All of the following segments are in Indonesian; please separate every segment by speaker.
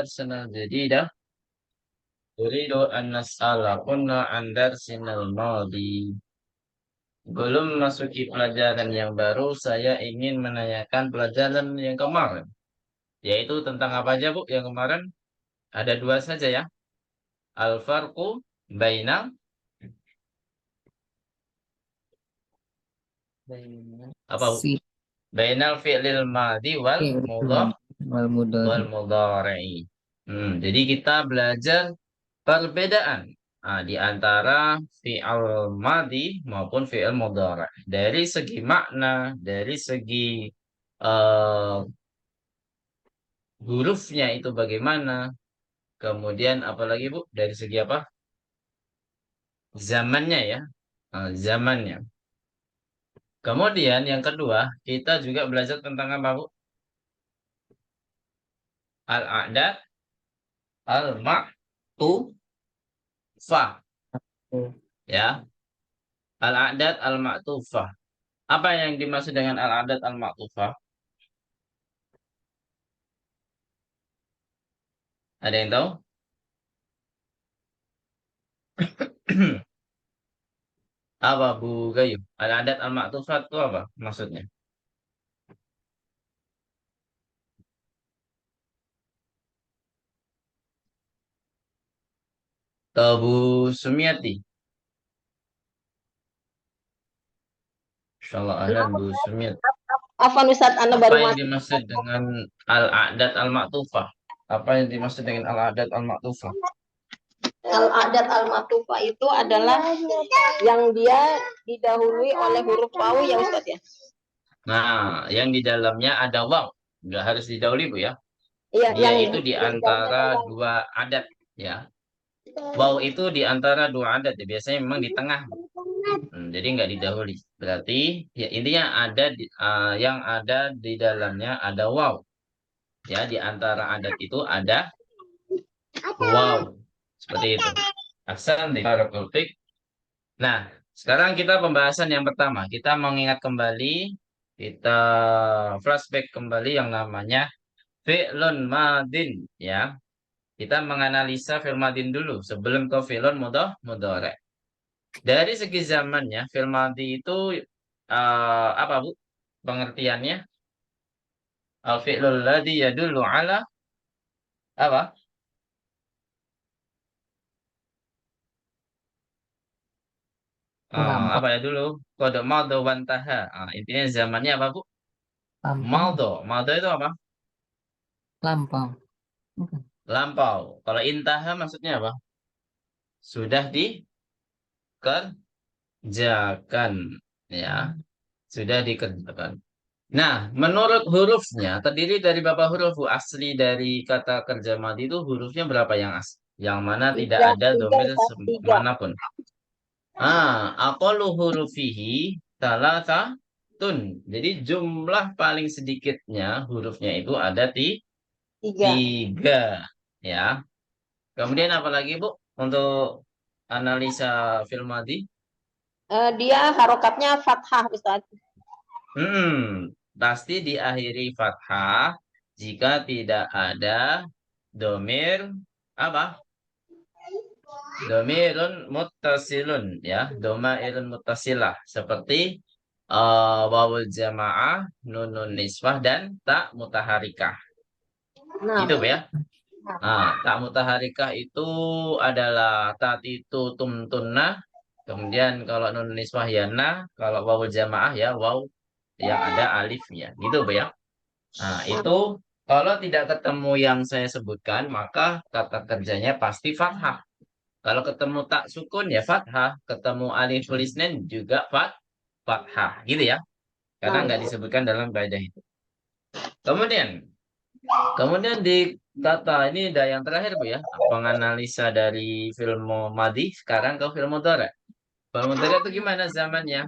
Speaker 1: darsana jadidah. Uridu an nas'ala kunna an darsinal madi. Belum masuki pelajaran yang baru, saya ingin menanyakan pelajaran yang kemarin. Yaitu tentang apa aja, Bu, yang kemarin? Ada dua saja ya. Al-farqu baina apa, Bu?
Speaker 2: Si
Speaker 1: Bainal fi'lil madi wal mudhari
Speaker 2: wal
Speaker 1: wal
Speaker 2: mudhari.
Speaker 1: mudhari. Jadi kita belajar perbedaan di antara fi'il madi maupun fi'il mudhari. Dari segi makna, dari segi eh, hurufnya itu bagaimana, kemudian apalagi Bu, dari segi apa? Zamannya ya, zamannya. Kemudian yang kedua, kita juga belajar tentang apa Bu? Al-a'dad, al-ma'tufah
Speaker 2: Oh,
Speaker 1: ya. Al-a'dad, al-ma'tufah. Apa yang dimaksud dengan al-a'dad, al-ma'tufah? Ada yang tahu? Apa Bu Gayu? Al-adat al-ma'tufat itu apa maksudnya? Tahu Bu Sumiati? Insyaallah ahlan Bu Sumiati.
Speaker 3: Afwan Ustadz, Anda
Speaker 1: Apa
Speaker 3: baru
Speaker 1: yang
Speaker 3: masuk.
Speaker 1: dimaksud dengan al-adat al-ma'tufah? Apa yang dimaksud dengan al-adat al-ma'tufah?
Speaker 3: Al-adat al-matufa itu adalah yang dia didahului oleh huruf wawu ya Ustadz ya.
Speaker 1: Nah, yang di dalamnya ada waw. Nggak harus didahului Bu ya.
Speaker 3: Iya,
Speaker 1: Dia
Speaker 3: yang
Speaker 1: itu di
Speaker 3: di dalamnya ada
Speaker 1: antara
Speaker 3: wawu.
Speaker 1: dua adat ya. Waw itu di antara dua adat ya. Biasanya memang di tengah. Jadi nggak didahului. Berarti ya intinya ada yang ada di dalamnya ada waw. Ya, di antara adat itu ada waw. Seperti itu. Ahsan di Barakallahu Fik. Nah, sekarang kita pembahasan yang pertama. Kita mengingat kembali, kita flashback kembali yang namanya fi'lun madin ya. Kita menganalisa fi'l madin dulu sebelum ke fi'lun mudhari. Dari segi zamannya, fi'l madi itu apa Bu? Pengertiannya al-fi'lul ladzi yadullu ala apa?
Speaker 2: lampau,
Speaker 1: Apa ya dulu? Kode maldo wantaha. Intinya zamannya apa, Bu?
Speaker 2: lampau,
Speaker 1: Maldo. Maldo itu apa?
Speaker 2: lampau. Bukan.
Speaker 1: Lampau. Kalau intaha maksudnya apa? Sudah dikerjakan. Ya, sudah dikerjakan. Nah, menurut hurufnya, terdiri dari berapa huruf, Bu? Asli dari kata kerja mati itu hurufnya berapa yang asli? Yang mana tidak
Speaker 3: Tiga,
Speaker 1: ada
Speaker 3: tiga
Speaker 1: domir
Speaker 3: Ustadz, tiga.
Speaker 1: manapun. Aqallu hurufihi tun. Jadi jumlah paling sedikitnya hurufnya itu ada
Speaker 3: Tiga.
Speaker 1: tiga. Ya. Kemudian apa lagi, Bu? Untuk analisa filmadi?
Speaker 3: Dia harokatnya fathah Ustadz.
Speaker 1: Pasti diakhiri fathah jika tidak ada domir apa? Domirun muttasilun ya, domairun muttasilah seperti wawul jamaah, nunun niswah dan tak mutaharikah.
Speaker 3: Nah,
Speaker 1: Gitu ya. Tak mutaharikah itu adalah tatitu tumtunna. Kemudian kalau nun niswah ya na, kalau wawul jamaah ya waw yang ada alifnya. Gitu ya. Itu kalau tidak ketemu yang saya sebutkan, maka kata kerjanya pasti fathah. Kalau ketemu tak sukun ya fathah, ketemu alif tulisnen juga fathah, gitu ya. Karena
Speaker 3: nah,
Speaker 1: nggak disebutkan dalam kaidah itu. Kemudian, kemudian di kata ini ada yang terakhir Bu ya, penganalisa dari film Madi sekarang ke film Mudhari. Film Mudhari itu gimana zamannya?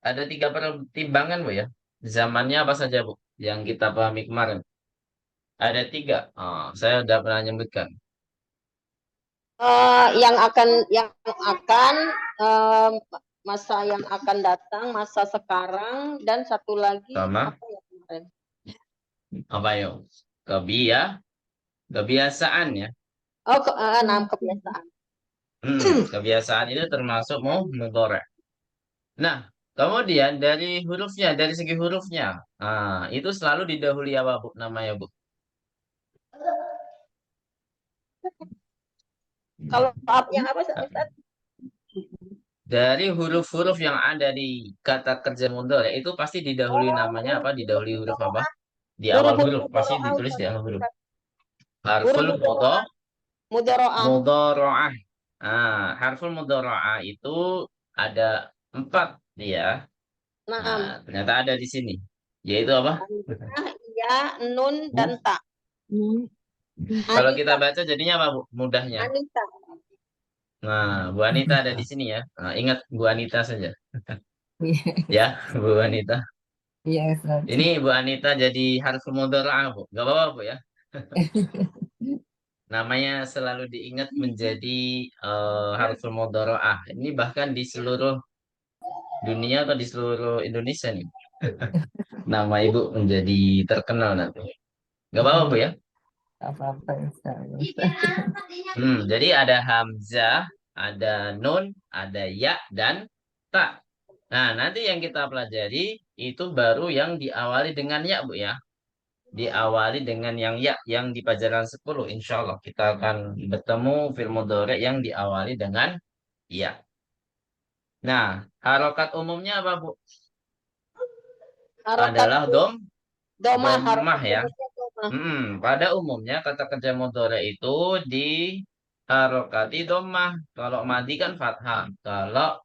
Speaker 1: Ada tiga pertimbangan Bu ya. Zamannya apa saja Bu? Yang kita pahami kemarin. Ada tiga. Saya udah pernah nyebutkan.
Speaker 3: yang akan masa yang akan datang, masa sekarang, dan satu lagi
Speaker 1: Sama
Speaker 3: apa ya kemarin?
Speaker 1: apa yuk? Kebiasaan ya.
Speaker 3: Oh, kebiasaan.
Speaker 1: Kebiasaan itu termasuk mudhari'. Nah, kemudian dari segi hurufnya, itu selalu didahului apa Bu? Namanya Bu?
Speaker 3: Kalau yang apa Ustaz?
Speaker 1: Dari huruf-huruf yang ada di kata kerja mudhari' itu pasti didahului namanya apa? Didahului huruf apa? Di awal
Speaker 3: Huruf-huruf
Speaker 1: huruf, pasti
Speaker 3: mudharaah
Speaker 1: ditulis
Speaker 3: Ustaz.
Speaker 1: di awal huruf.
Speaker 3: Huruf
Speaker 1: Harful
Speaker 3: mudharaah.
Speaker 1: mudhari'ah. Harful mudhari'ah itu ada 4 dia.
Speaker 3: Nah,
Speaker 1: Nah, ternyata ada di sini. Yaitu apa?
Speaker 3: ya, nun dan ta.
Speaker 1: Kalau kita
Speaker 3: Anita,
Speaker 1: baca jadinya apa Bu? Mudahnya.
Speaker 3: Anita.
Speaker 1: Nah, Bu Anita ada di sini ya. Nah, ingat Bu Anita saja.
Speaker 2: Iya,
Speaker 1: Ya, Bu Anita.
Speaker 2: iya Ustaz.
Speaker 1: Ini Bu Anita jadi harful mudhari'ah Bu. Gak apa-apa Bu ya. Namanya selalu diingat menjadi harful mudhari'ah. Ini bahkan di seluruh dunia atau di seluruh Indonesia nih. Nama Ibu menjadi terkenal nanti. Gak apa-apa Bu ya.
Speaker 2: Apa-apa Ustaz.
Speaker 1: Jadi ada hamzah, ada nun, ada ya, dan ta. Nah, nanti yang kita pelajari itu baru yang diawali dengan ya, Bu ya. Diawali dengan yang ya, yang di pelajaran 10. Insya Allah kita akan bertemu fil mudhari' yang diawali dengan ya. Nah, harokat umumnya apa, Bu?
Speaker 3: Harokat
Speaker 1: Adalah
Speaker 3: domah,
Speaker 1: domah
Speaker 3: harokat
Speaker 1: ya.
Speaker 3: umumnya domah.
Speaker 1: Pada umumnya kata kerja mudhari' itu di harokati domah. Kalau madi kan fathah. Kalau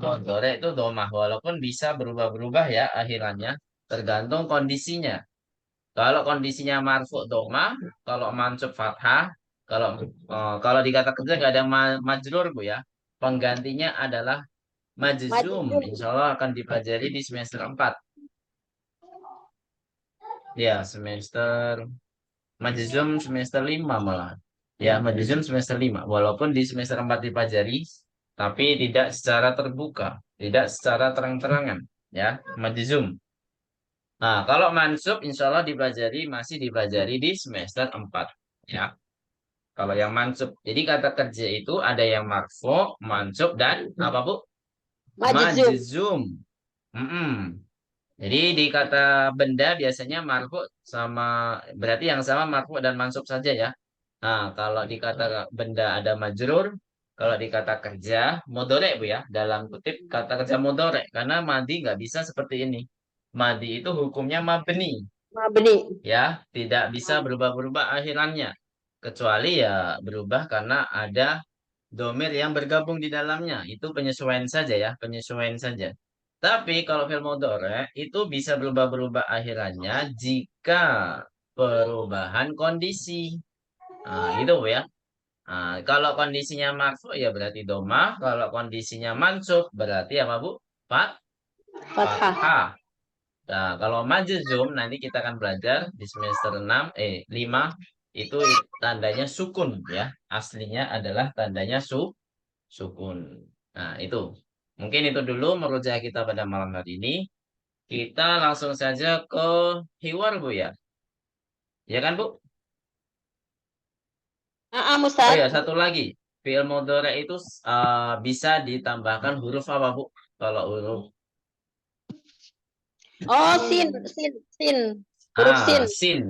Speaker 1: mudhari' itu domah. Walaupun bisa berubah-berubah ya akhirannya. Tergantung kondisinya. Kalau kondisinya marfu domah, kalau mansub fathah, kalau di kata kerja nggak ada majrur Bu ya. Penggantinya adalah majzum.
Speaker 3: Majzum.
Speaker 1: Insya Allah akan dipelajari di semester 4. Ya, Majzum semester 5 malah. Ya, Majzum semester 5. Walaupun di semester 4 dipelajari, tapi tidak secara terbuka, tidak secara terang-terangan. Ya, Majzum. Nah, kalau mansub insya Allah masih dipelajari di semester 4. Ya, kalau yang mansub. Jadi kata kerja itu ada yang marfu, mansub, dan apa Bu?
Speaker 3: Majzum.
Speaker 1: Majzum. Mm-mm. Jadi di kata benda biasanya marfu sama berarti yang sama marfu dan mansub saja ya. Nah, kalau di kata benda ada majrur, kalau di kata kerja modore Bu ya, dalam kutip kata kerja modore karena madi nggak bisa seperti ini. Madi itu hukumnya mabni
Speaker 3: Mabni.
Speaker 1: ya, tidak bisa berubah-berubah akhirannya kecuali ya berubah karena ada domir yang bergabung di dalamnya. Itu penyesuaian saja ya, penyesuaian saja. Tapi kalau fil mudhari itu bisa berubah-berubah akhirannya jika perubahan kondisi. Nah, itu Bu ya. Nah, kalau kondisinya marfu ya berarti domah, kalau kondisinya mansub berarti apa Bu?
Speaker 3: Fathah.
Speaker 1: Fathah. Nah, kalau majzum nanti kita akan belajar di semester 5 itu tandanya sukun ya. Aslinya adalah tandanya sukun. Nah, itu. Mungkin itu dulu merujuk kita pada malam hari ini. Kita langsung saja ke hiwar, Bu ya. Ya kan, Bu? Oh
Speaker 3: Ustaz.
Speaker 1: ya, satu lagi. Fi'il mudhari itu bisa ditambahkan huruf apa, Bu? Kalau huruf
Speaker 3: Oh, sin. Huruf sin.
Speaker 1: sin.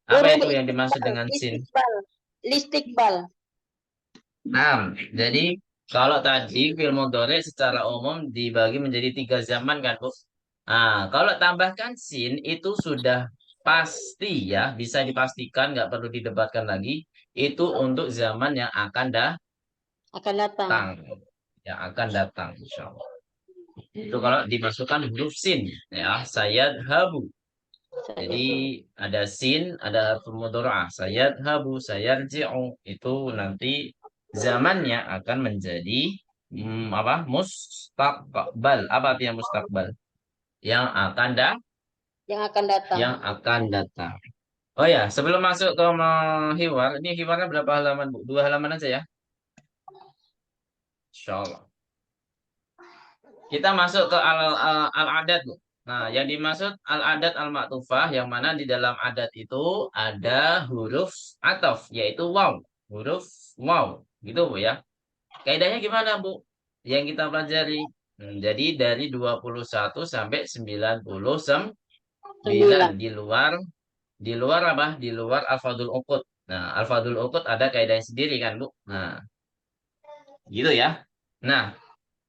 Speaker 1: Apa
Speaker 3: Huruf
Speaker 1: itu yang dimaksud dengan sin?
Speaker 3: listikbal. Listikbal.
Speaker 1: Nah, jadi kalau tadi fi'il mudhari secara umum dibagi menjadi 3 zaman kan, Bu? Nah, kalau tambahkan sin itu sudah pasti ya, bisa dipastikan, nggak perlu didebatkan lagi. Itu untuk zaman yang akan
Speaker 3: Akan datang.
Speaker 1: datang. Yang akan datang, insya Allah. Itu kalau dimasukkan huruf sin, ya, sayadhabu. Jadi ada sin, ada harfu mudhari'ah. Sayadhabu, sayarji'u. Itu nanti zamannya akan menjadi apa? Mustaqbal. Apa artinya mustaqbal? Yang akan
Speaker 3: Yang akan datang.
Speaker 1: yang akan datang. Oh ya, sebelum masuk ke hiwar, ini hiwarnya berapa halaman, Bu? 2 halaman aja ya? Insya Allah. Kita masuk ke al-adat, Bu. Nah, yang dimaksud al-adat al-maktufah yang mana di dalam adat itu ada huruf ataf yaitu waw, huruf waw. Gitu, Bu ya. Kaidahnya gimana, Bu? Yang kita pelajari. Jadi dari 21 sampai 99 di luar apa? Di luar alfadul uqud. Nah, alfadul uqud ada kaidahnya sendiri kan, Bu? Nah, gitu ya. Nah,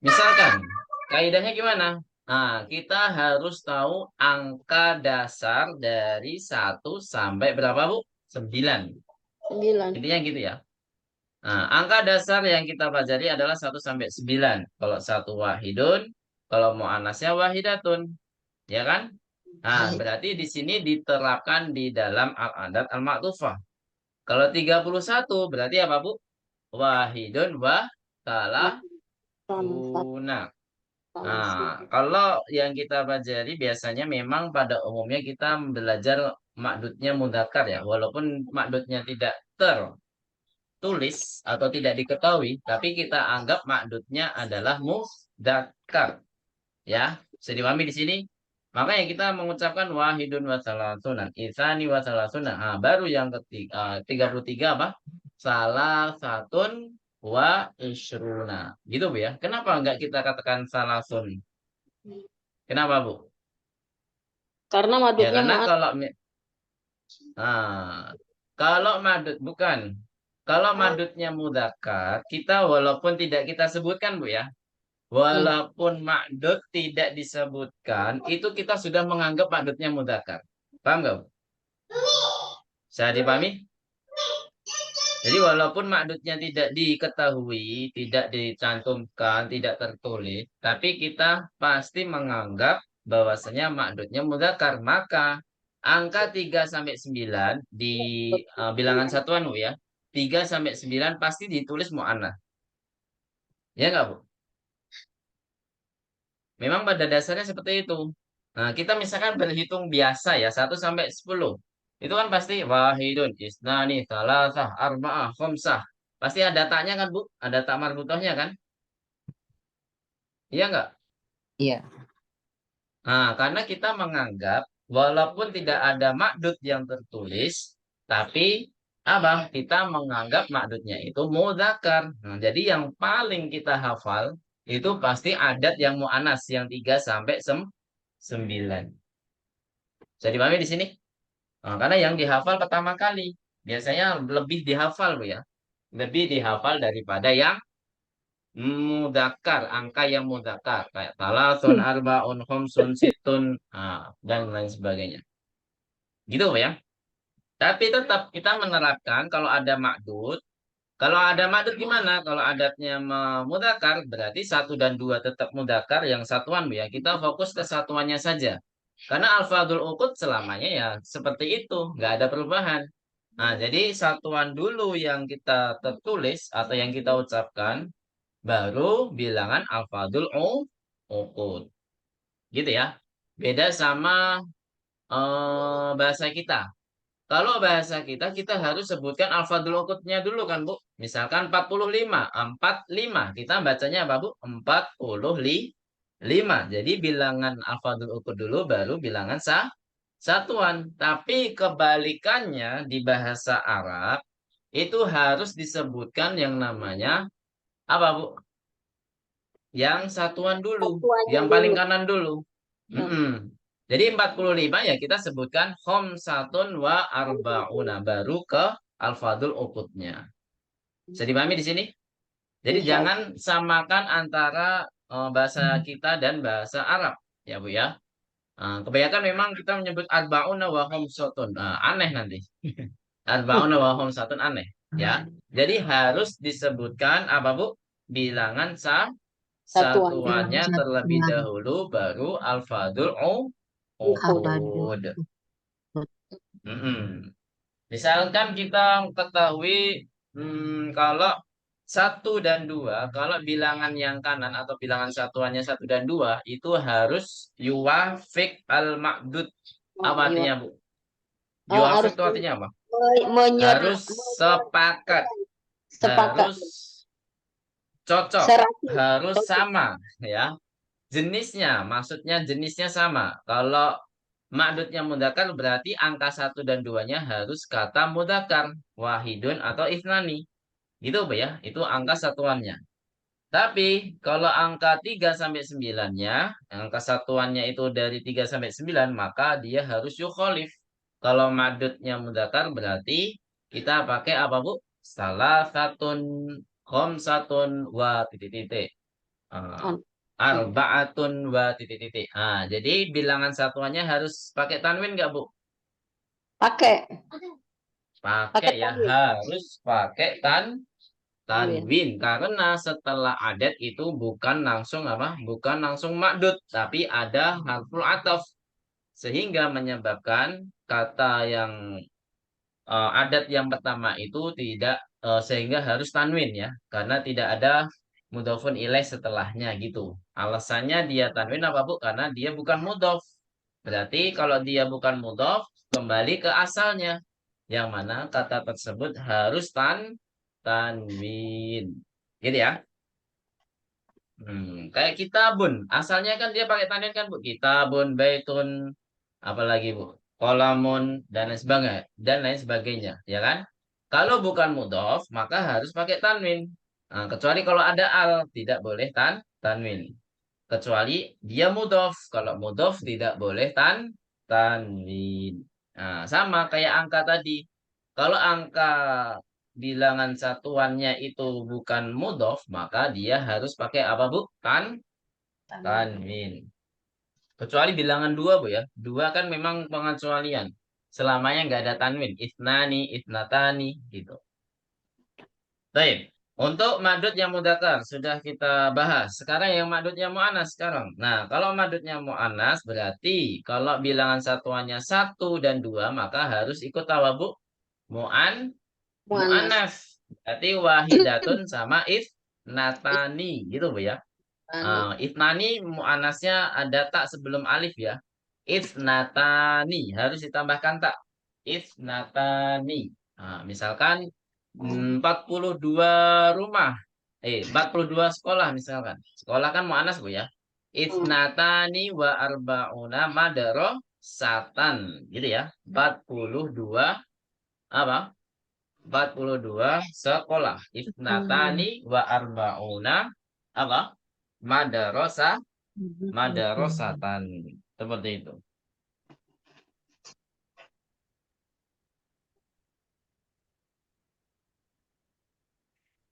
Speaker 1: misalkan kaidahnya gimana? Nah, kita harus tahu angka dasar dari 1 sampai berapa, Bu? 9.
Speaker 3: 9.
Speaker 1: Intinya gitu ya. Nah, angka dasar yang kita pelajari adalah 1 sampai 9. Kalau satu wahidun, kalau muannasnya wahidatun. Ya kan? Nah, berarti di sini diterapkan di dalam al-adat al-maktufah. Kalau 31 berarti apa, Bu? Wahidun wa salasuna. Nah, kalau yang kita pelajari biasanya memang pada umumnya kita belajar makdudnya mudzakkar ya, walaupun makdudnya tidak tertulis atau tidak diketahui, tapi kita anggap makdudnya adalah mudzakkar. Ya, bisa dipahami di sini. Makanya kita mengucapkan wahidun wa salasuna, isani wa salasuna. Nah, baru yang ketiga 33 apa? Salah satun wa isruna. Gitu, Bu ya. Kenapa enggak kita katakan salasun? Kenapa, Bu?
Speaker 3: Karena
Speaker 1: Ya
Speaker 3: madutnya
Speaker 1: karena
Speaker 3: muat.
Speaker 1: kalau madud bukan. Kalau madudnya mudzakkar, kita walaupun tidak kita sebutkan, Bu ya. Walaupun makdud tidak disebutkan, itu kita sudah menganggap makdudnya mudzakkar. Paham nggak, Bu? Bisa dipahami? Jadi walaupun makdudnya tidak diketahui, tidak dicantumkan, tidak tertulis, tapi kita pasti menganggap bahwasanya makdudnya mudzakkar. Maka angka 3 sampai 9 di bilangan satuan, Bu ya. 3 sampai 9 pasti ditulis muannats. Ya nggak, Bu? Memang pada dasarnya seperti itu. Nah, kita misalkan berhitung biasa ya, 1 sampai 10. Itu kan pasti wahidun, isnani, salasah, arba'ah, khamsah. Pasti ada taknya kan, Bu? Ada tak marbutohnya kan? Iya nggak?
Speaker 2: Iya.
Speaker 1: Nah, karena kita menganggap walaupun tidak ada makdud yang tertulis, tapi apa? Kita menganggap makdudnya itu mudzakkar. Nah, jadi yang paling kita hafal itu pasti adat yang mu'anas yang 3 sampai 9. Bisa dipahami di sini? Nah, karena yang dihafal pertama kali. Biasanya lebih dihafal, Bu ya. Lebih dihafal daripada yang mudzakkar, angka yang mudzakkar. Kayak talasun, arbaun, khomsun, situn, dan lain sebagainya. Gitu, Bu ya. Tapi tetap kita menerapkan kalau ada makdud. Kalau ada makdud gimana? Kalau adatnya mudzakkar, berarti 1 dan 2 tetap mudzakkar, yang satuan, Bu ya. Kita fokus ke satuannya saja. Karena alfadul uqud selamanya ya seperti itu, nggak ada perubahan. Nah, jadi satuan dulu yang kita tertulis atau yang kita ucapkan, baru bilangan alfadul uqud. Gitu ya. Beda sama bahasa kita. Kalau bahasa kita, kita harus sebutkan alfadul uqudnya dulu kan, Bu. Misalkan 45, 45. Kita bacanya apa, Bu? 45. Jadi bilangan alfadul uqud dulu, baru bilangan satuan. Tapi kebalikannya di bahasa Arab, itu harus disebutkan yang namanya, apa, Bu? Yang satuan dulu,
Speaker 3: Satuannya
Speaker 1: yang paling
Speaker 3: dulu.
Speaker 1: kanan dulu. Jadi 45 ya kita sebutkan khamsatun wa arba'una, baru ke alfadul uqudnya. Bisa dipahami di sini? Jadi
Speaker 3: Insya Allah.
Speaker 1: jangan samakan antara bahasa kita dan bahasa Arab, ya Bu ya. Kebanyakan memang kita menyebut arba'una wa khamsatun. Aneh nanti. Arba'una wa khamsatun aneh, ya. Jadi harus disebutkan apa, Bu? Bilangan
Speaker 3: Satuan.
Speaker 1: satuannya terlebih dahulu, baru alfadul uqud. Misalkan kita ketahui kalau 1 dan 2, kalau bilangan yang kanan atau bilangan satuannya 1 dan 2 itu harus yuwafiq al-ma'dud. Apa artinya, Bu? Yuwafiq
Speaker 3: Harus
Speaker 1: itu artinya apa?
Speaker 3: menyerap,
Speaker 1: Harus sepakat,
Speaker 3: sepakat,
Speaker 1: harus cocok,
Speaker 3: serasi,
Speaker 1: harus
Speaker 3: cocok.
Speaker 1: sama, ya. jenisnya, maksudnya jenisnya sama. Kalau ma'dudnya mudzakkar berarti angka 1 dan 2-nya harus kata mudzakkar, wahidun atau ifnani. Gitu Bu ya, itu angka satuannya. Tapi kalau angka 3 sampai 9-nya, angka satuannya itu dari 3 sampai 9, maka dia harus yukholif. Kalau madudnya mudzakkar berarti kita pakai apa Bu? Salah satun, khamsatun, wa titik-titik. Arba'atun wa titik-titik. Jadi bilangan satuannya harus pakai tanwin nggak Bu?
Speaker 3: Pakai
Speaker 1: Pakai ya,
Speaker 3: tanwin.
Speaker 1: harus pakai tanwin karena setelah adat itu bukan langsung apa? Bukan langsung makdud, tapi ada harful ataf sehingga menyebabkan kata yang adat yang pertama itu tidak sehingga harus tanwin ya, karena tidak ada mudhofun ilaih setelahnya gitu. Alasannya dia tanwin apa Bu? Karena dia bukan mudhof. Berarti kalau dia bukan mudhof, kembali ke asalnya yang mana kata tersebut harus tanwin. Gitu ya. Kayak kitabun. Asalnya kan dia pakai tanwin kan Bu. Kitabun, baitun, apalagi Bu. Kolamun, dan lain sebagainya. Ya kan? Kalau bukan mudhof, maka harus pakai tanwin. Kecuali kalau ada al, tidak boleh tanwin. Kecuali dia mudhof. Kalau mudhof tidak boleh tanwin. Sama kayak angka tadi. Kalau angka bilangan satuannya itu bukan mudhof, maka dia harus pakai apa Bu? Tanwin. Kecuali bilangan dua Bu ya. Dua kan memang pengecualian. Selamanya nggak ada tanwin. Itnani, itnatani gitu. Baik. Untuk madud yang mudzakkar sudah kita bahas. Sekarang yang madudnya mu'annas sekarang. Nah, kalau madudnya mu'annas berarti kalau bilangan satuannya 1 dan 2 maka harus ikut apa Bu?
Speaker 3: Muannas.
Speaker 1: Mu'annas. Berarti wahidatun sama natani gitu Bu ya. Itnani mu'annasnya ada tak sebelum alif ya. Natani harus ditambahkan tak. Natani. Misalkan 42 rumah. 42 sekolah misalkan. Sekolah kan mu'annas Bu ya. Natani wa arba'una madrasatan gitu ya. 42 apa? 42 sekolah. Natani wa arba'una apa? Madarosatan. Seperti itu.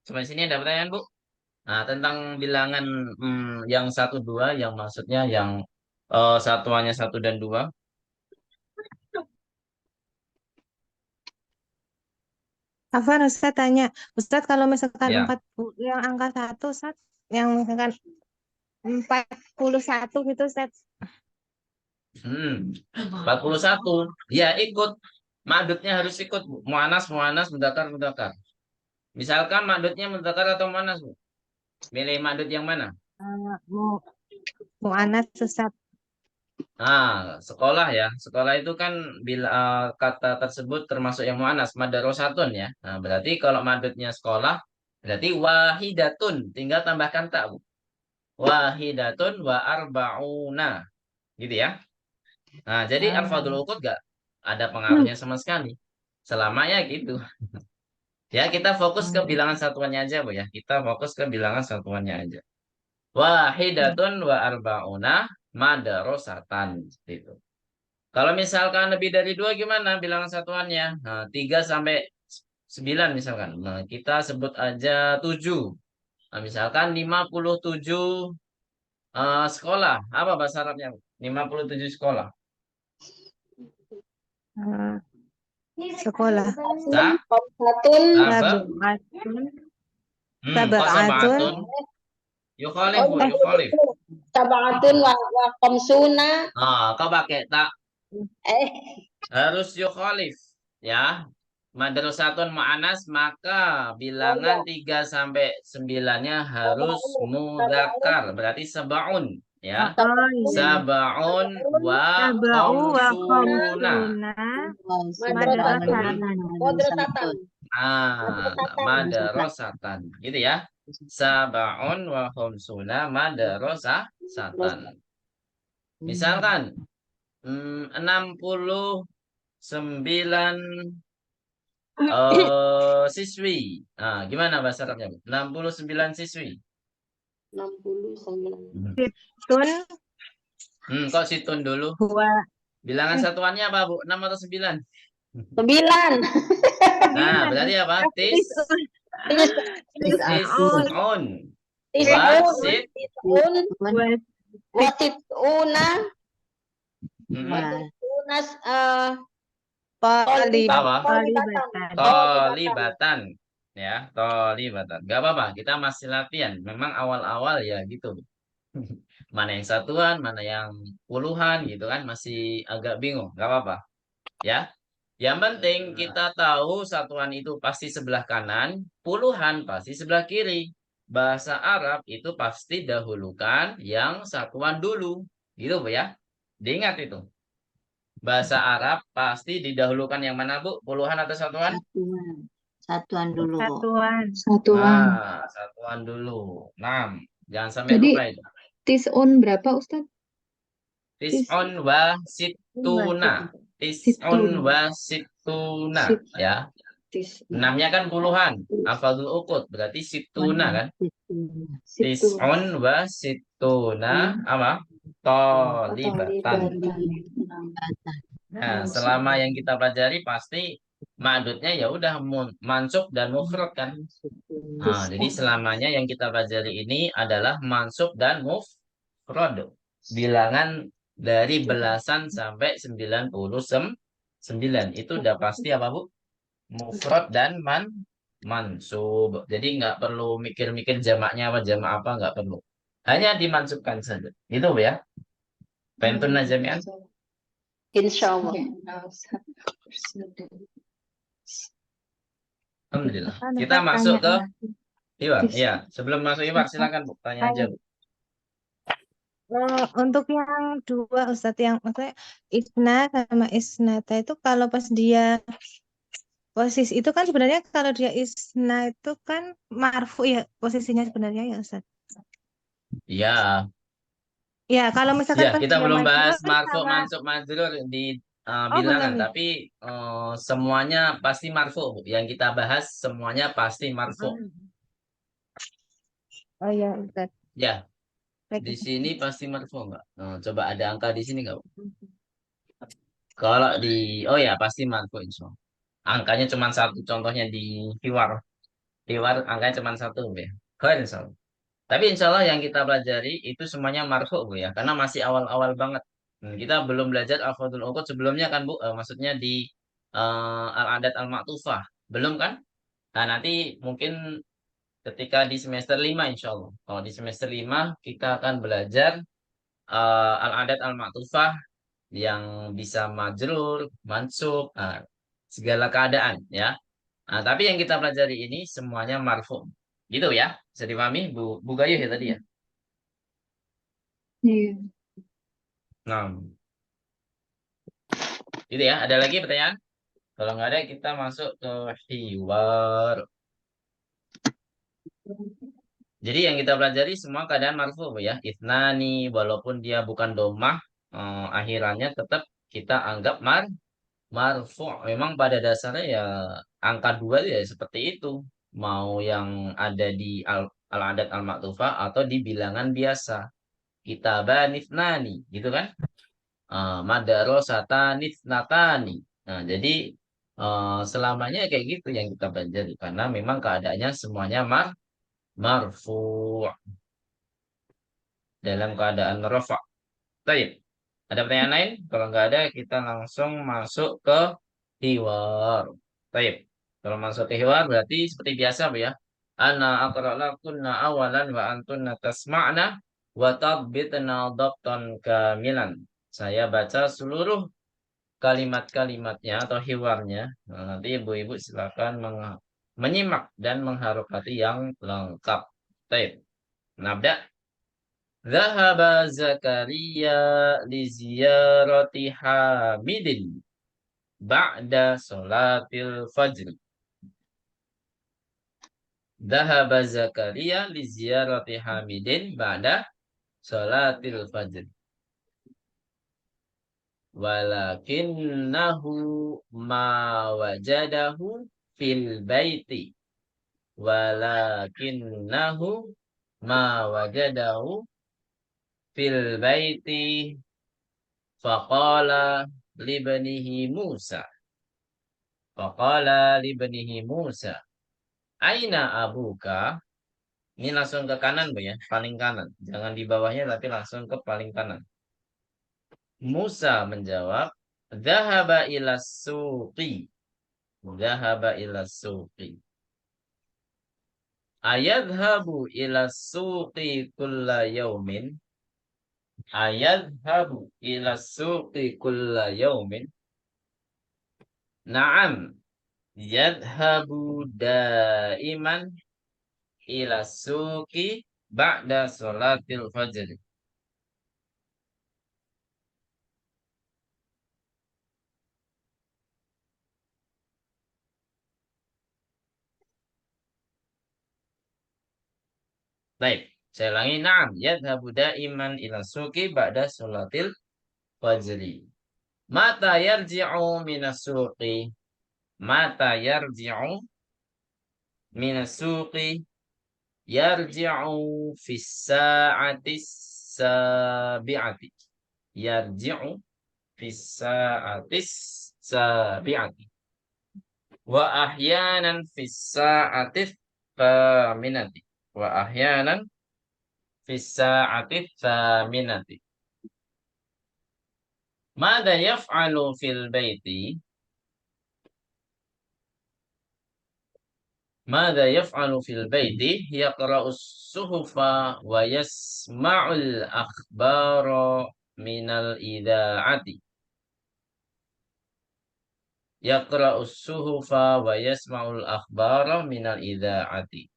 Speaker 1: Sampai sini ada pertanyaan, Bu? Nah, tentang bilangan yang 1 2 yang maksudnya yang satuannya 1 dan 2.
Speaker 4: Afan, Ustaz tanya, Ustaz kalau misalkan
Speaker 1: Ya.
Speaker 4: 40 yang angka 1, Ustaz, yang misalkan 41 gitu, Ustaz.
Speaker 1: 41. Ya, ikut. Madudnya harus ikut, Bu. Mu'annas, mudzakkar, mudzakkar. Misalkan madudnya mudzakkar atau mu'annas, Bu? Milih madud yang mana?
Speaker 4: Mu'annas, Ustaz.
Speaker 1: Sekolah ya. Sekolah itu kan bila kata tersebut termasuk yang mu'annas, madarosatun ya. Nah, berarti kalau madudnya sekolah, berarti wahidatun. Tinggal tambahkan tak, Bu. Wahidatun wa arba'una. Gitu ya. Nah, jadi alfadul uqud gak ada pengaruhnya sama sekali. Selamanya gitu. Ya, kita fokus ke bilangan satuannya aja, Bu ya. Kita fokus ke bilangan satuannya aja. Wahidatun wa arba'una madarosatan. Gitu. Kalau misalkan lebih dari 2 gimana bilangan satuannya? Nah, 3 sampai 9 misalkan. Nah, kita sebut aja 7. Nah, misalkan 57 sekolah. Apa bahasa Arabnya? 57 sekolah.
Speaker 4: Sekolah.
Speaker 1: Sab'atun. Yukhalif, Bu, yukhalif.
Speaker 3: Sab'atun wa khamsuna.
Speaker 1: Kau pakai tak.
Speaker 3: Eh,
Speaker 1: Harus yukhalif. Ya. Madrasatun mu'annas maka bilangan 3 sampai 9-nya harus mudzakkar. Berarti sab'un. Ya. Sab'un wa khamsuna.
Speaker 3: madrasatan.
Speaker 1: Madrasatan. Gitu ya. sab'un wa khamsuna madrasatan. Misalkan 69 siswi. Nah, gimana bahasa Arabnya? 69 siswi.
Speaker 3: 69.
Speaker 4: Situn
Speaker 1: Kok situn dulu?
Speaker 4: huwa
Speaker 1: Bilangan satuannya apa, Bu? 6 atau 9?
Speaker 3: 9.
Speaker 1: Nah, berarti apa?
Speaker 4: tisun
Speaker 1: Tis'un.
Speaker 3: Tis'un.
Speaker 1: Wasit.
Speaker 3: Wasituna.
Speaker 1: Hmm,
Speaker 3: Wasituna.
Speaker 1: Apa?
Speaker 4: Tolibatan.
Speaker 1: Tolibatan. Ya, tolibatan. Gak apa-apa, kita masih latihan. Memang awal-awal ya gitu. Mana yang satuan, mana yang puluhan gitu kan. Masih agak bingung. Gak apa-apa. Ya. Yang penting kita tahu satuan itu pasti sebelah kanan, puluhan pasti sebelah kiri. Bahasa Arab itu pasti dahulukan yang satuan dulu. Gitu Bu ya. Diingat itu. Bahasa Arab pasti didahulukan yang mana Bu? Puluhan atau satuan?
Speaker 5: Satuan dulu.
Speaker 4: Satuan.
Speaker 1: Nah, satuan dulu. 6. Jangan sampai
Speaker 5: Jadi,
Speaker 1: lupa itu.
Speaker 5: Tis'un berapa Ustaz?
Speaker 1: Tis'un wa situna. Tis'un wa situna. Ya. Enamnya kan puluhan. Afadul ukut. Berarti situna kan. Tis'un wa situna. Apa? Tolibatan. Nah, selama yang kita pelajari pasti ma'dudnya ya udah mansub dan mufrad kan. Nah, jadi selamanya yang kita pelajari ini adalah mansub dan mufrad. Bilangan dari belasan sampai 99 itu udah pasti apa Bu? Mufrad dan mansub. Jadi nggak perlu mikir-mikir jamaknya apa jamak apa nggak perlu. Hanya dimansubkan saja. Itu Bu ya. Pentun jami'an.
Speaker 3: Insya Allah.
Speaker 1: Alhamdulillah.
Speaker 4: Kan
Speaker 1: Kita
Speaker 4: Ustaz
Speaker 1: masuk ke
Speaker 4: tanya.
Speaker 1: Iwar. Iya, sebelum masuk Iwar silakan Bu, tanya aja Bu.
Speaker 4: Untuk yang dua Ustadz, yang maksudnya isna sama isnata itu kalau pas dia posisi itu kan sebenarnya kalau dia isna itu kan marfu ya posisinya sebenarnya ya Ustadz.
Speaker 1: Iya,
Speaker 4: Ya kalau misalkan
Speaker 1: ya
Speaker 4: pas
Speaker 1: kita
Speaker 4: dia
Speaker 1: belum bahas
Speaker 4: majrur
Speaker 1: marfu,
Speaker 4: sama
Speaker 1: mansub, majrur di
Speaker 4: oh
Speaker 1: bilangan,
Speaker 4: belum ya.
Speaker 1: tapi semuanya pasti marfu Bu. Yang kita bahas semuanya pasti marfu.
Speaker 4: Oh ya Ustadz.
Speaker 1: Ya,
Speaker 4: Baik,
Speaker 1: di
Speaker 4: Ustadz.
Speaker 1: sini pasti marfu enggak? Coba ada angka di sini enggak Bu? Kalau di, oh ya pasti marfu insya Allah. Angkanya cuma satu, contohnya di Hiwar. Hiwar angkanya cuma satu Bu ya. Khair insya Allah. Tapi insya Allah yang kita pelajari itu semuanya marfu Bu ya, karena masih awal-awal banget. Kita belum belajar al-fadhul uqud sebelumnya kan Bu, maksudnya di al-adat al-ma'tufah. Belum kan? Nah nanti mungkin ketika di semester 5 insya Allah. Kalau di semester 5 kita akan belajar al-adat al-ma'tufah yang bisa majrur, mansub, segala keadaan ya. Nah, tapi yang kita pelajari ini semuanya marfu. Gitu ya. Bisa dipahami Bu Gayuh ya tadi ya?
Speaker 5: Iya.
Speaker 1: Nah, gitu ya. Ada lagi pertanyaan? Kalau nggak ada, kita masuk ke hiwar. Jadi yang kita pelajari semua keadaan marfu Bu ya. Itnani, walaupun dia bukan domah, akhirannya tetap kita anggap marfu. Memang pada dasarnya ya angka 2 itu ya seperti itu. Mau yang ada di al-adat al-maktufah atau di bilangan biasa. Kitaban itnani, gitu kan? Madarosatan itnatani. Nah, jadi selamanya kayak gitu yang kita pelajari karena memang keadaannya semuanya marfu dalam keadaan rafa. Baik. Ada pertanyaan lain? Kalau nggak ada, kita langsung masuk ke hiwar. Baik. Kalau masuk ke hiwar berarti seperti biasa Bu ya. Ana aqra lakunna awalan wa antunna tasma'na wa tabbitna dhabtan kamilan. Saya baca seluruh kalimat-kalimatnya atau hiwarnya. Nah, nanti ibu-ibu silakan menyimak dan mengharokati yang lengkap. Baik. Nabda. Zahaba Zakaria li ziyarati Hamidin ba'da salatil fajr. Dhahaba Zakaria li ziyarati Hamidin ba'da salatil fajr. Walakinnahu ma wajadahu fil baiti. Walakinnahu ma wajadahu fil baiti faqala libanihi Musa. Faqala libanihi Musa. Aina abuka? Ini langsung ke kanan, Bu ya, paling kanan. Jangan di bawahnya tapi langsung ke paling kanan. Musa menjawab, "Dhahaba ila suqi." Dhahaba ila suqi. Ayadhabu ila suqi kulla yaumin. Ayadhabu ila suqi kulla yaumin. Naam. Yadhabu daiman ila suqi ba'da salatil fajr. Baik, saya ulangi. Naam, yadhabu daiman ila suqi ba'da salatil fajri. Mata yarji'u minas suqi. Mata yarji'u minas suqi. Yarji'u fis sa'ati sabi'ati. Yarji'u fis sa'ati sabi'ati. Wa ahyanan fis sa'ati thaminati. Wa ahyanan fis sa'ati thaminati. Mada yaf'alu fil baiti? Mada yaf'alu fil baiti? Yaqra'us suhufa wa yasma'ul akhbara minal idha'ati. Yaqra'us suhufa wa yasma'ul akhbara minal idha'ati.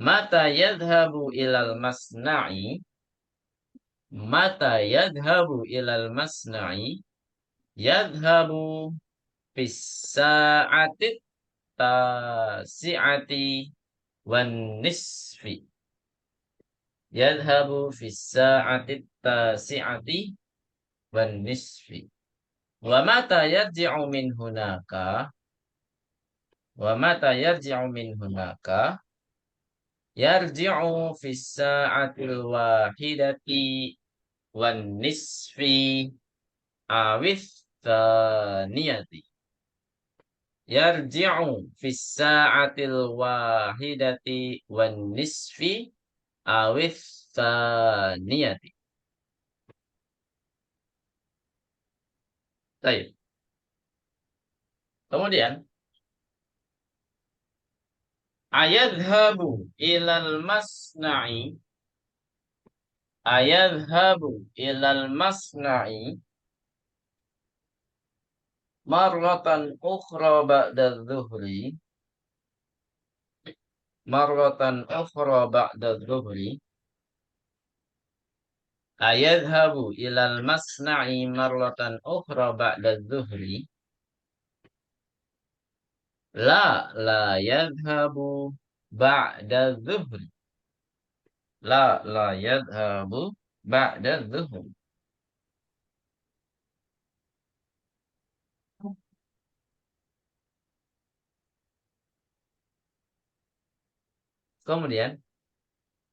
Speaker 1: Mata yadhhabu ilal masna'i? Mata yadhhabu ilal masna'i? Yadhhabu fis sa'ati tasi'ati wan nisfi. Yadhhabu fis sa'ati tasi'ati wan nisfi. Wa mata yarji'u min hunaka? Wa mata yarji'u min hunaka? Yarji'u fis sa'atil wahidati wan nisfi awith thaniyati. Yarji'u fis sa'atil wahidati wan nisfi awith thaniyati. Baik. Kemudian ayadhabu ilal masna'i. Ayadhabu ilal masna'i marratan ukhra ba'da dhuhri. Marratan ukhra ba'da dhuhri. Ayadhabu ilal masna'i marratan ukhra ba'da dhuhri. La yadhabu ba'da dhuhri. La yadhabu ba'da dhuhri. Kemudian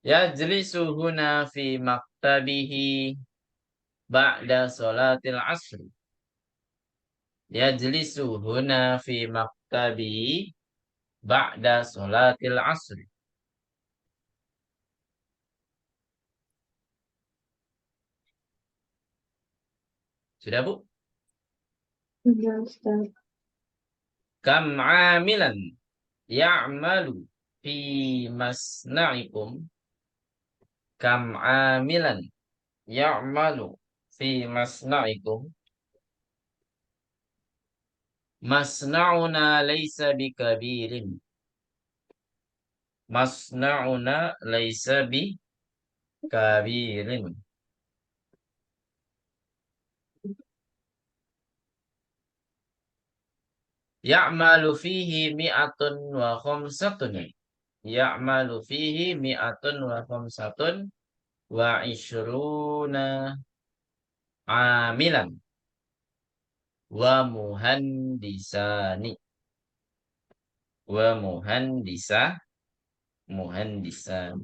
Speaker 1: yajlisu huna fi maktabihi ba'da salatil asri. Yajlisu huna fi maktabihi ba'da salatil asri. Sudah, Bu?
Speaker 5: Ya, Ustaz.
Speaker 1: Kam amilan ya'malu fi masna'ikum. Kam amilan ya'malu fi masna'ikum. Masna'una laysa bikabirin. Masna'una laysa bikabirin. Ya'malu fihi mi'atun wa khamsatun. ya'malu fihi mi'atun wa khamsatun wa ishruna amilan wa muhandisani wa muhandisan.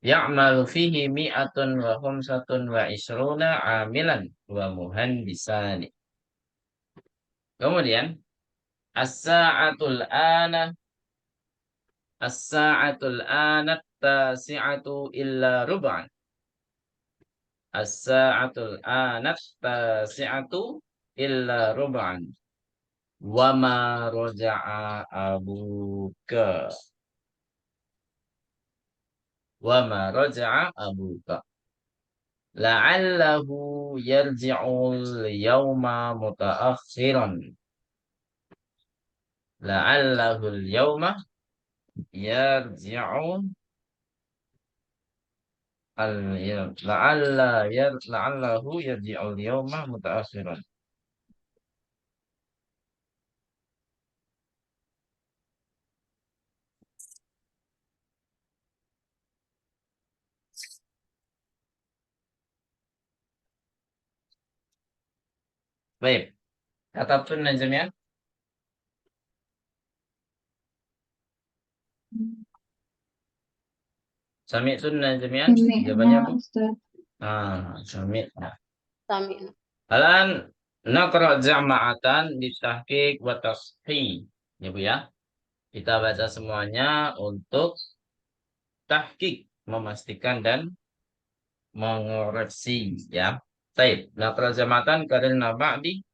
Speaker 1: Ya'malu fihi mi'atun wa khamsatun wa ishruna amilan wa muhandisani. Kemudian as-sa'atul ana tasi'atu illa rub'an. As-sa'atul ana tasi'atu illa rub'an. Wa ma raja'a abuka. Wa ma raja'a abuka. La'allahu yarji'ul yawma muta'akhiran. La'allahu al-yawma yarji'u la'allahu yarji'ul yawma muta'akhiran. Baik. Katabtun jami'an? Sami'tun jami'an? Jawabannya
Speaker 5: Sami'na
Speaker 1: apa?
Speaker 5: Ustaz.
Speaker 1: Sami'na.
Speaker 3: Sami.
Speaker 1: Alan naqra' jama'atan bitahqiq wa tashih. Ya Bu ya. Kita baca semuanya untuk tahqiq, memastikan dan mengoreksi ya. Baik, naqra' jama'atan karena ba'di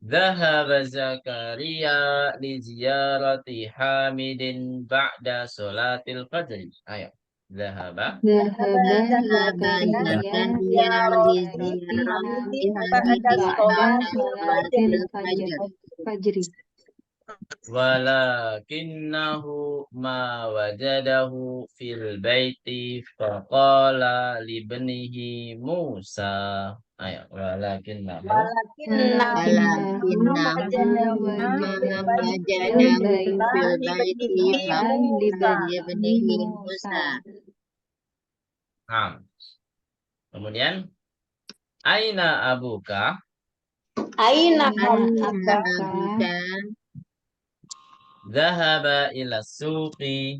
Speaker 1: dhahaba Zakaria li ziyarati Hamidin ba'da salatil fajr. Ayo. Dhahaba
Speaker 5: Zahaba
Speaker 6: Zakaria
Speaker 5: Zakaria
Speaker 6: liziarati
Speaker 5: Hamidin
Speaker 6: Hamidin
Speaker 5: ba'da
Speaker 6: ba'da
Speaker 5: salatil
Speaker 6: salatil
Speaker 5: fajri.
Speaker 1: walakinnahu ma wajadahu fil baiti faqala libnihi Musa. Ayo, walakinnahu
Speaker 5: Walakinnahu ma
Speaker 6: Walakinnahu
Speaker 5: wajadahu
Speaker 6: wajadahu
Speaker 5: fil
Speaker 6: fil
Speaker 5: baiti
Speaker 6: baiti
Speaker 5: faqala
Speaker 6: faqala libnihi
Speaker 5: libnihi
Speaker 6: Musa.
Speaker 5: Musa.
Speaker 1: Nah, kemudian aina abuka?
Speaker 3: Aina
Speaker 5: Aina
Speaker 6: Aina
Speaker 5: abuka
Speaker 6: abuka
Speaker 1: Dhahaba ila suqi.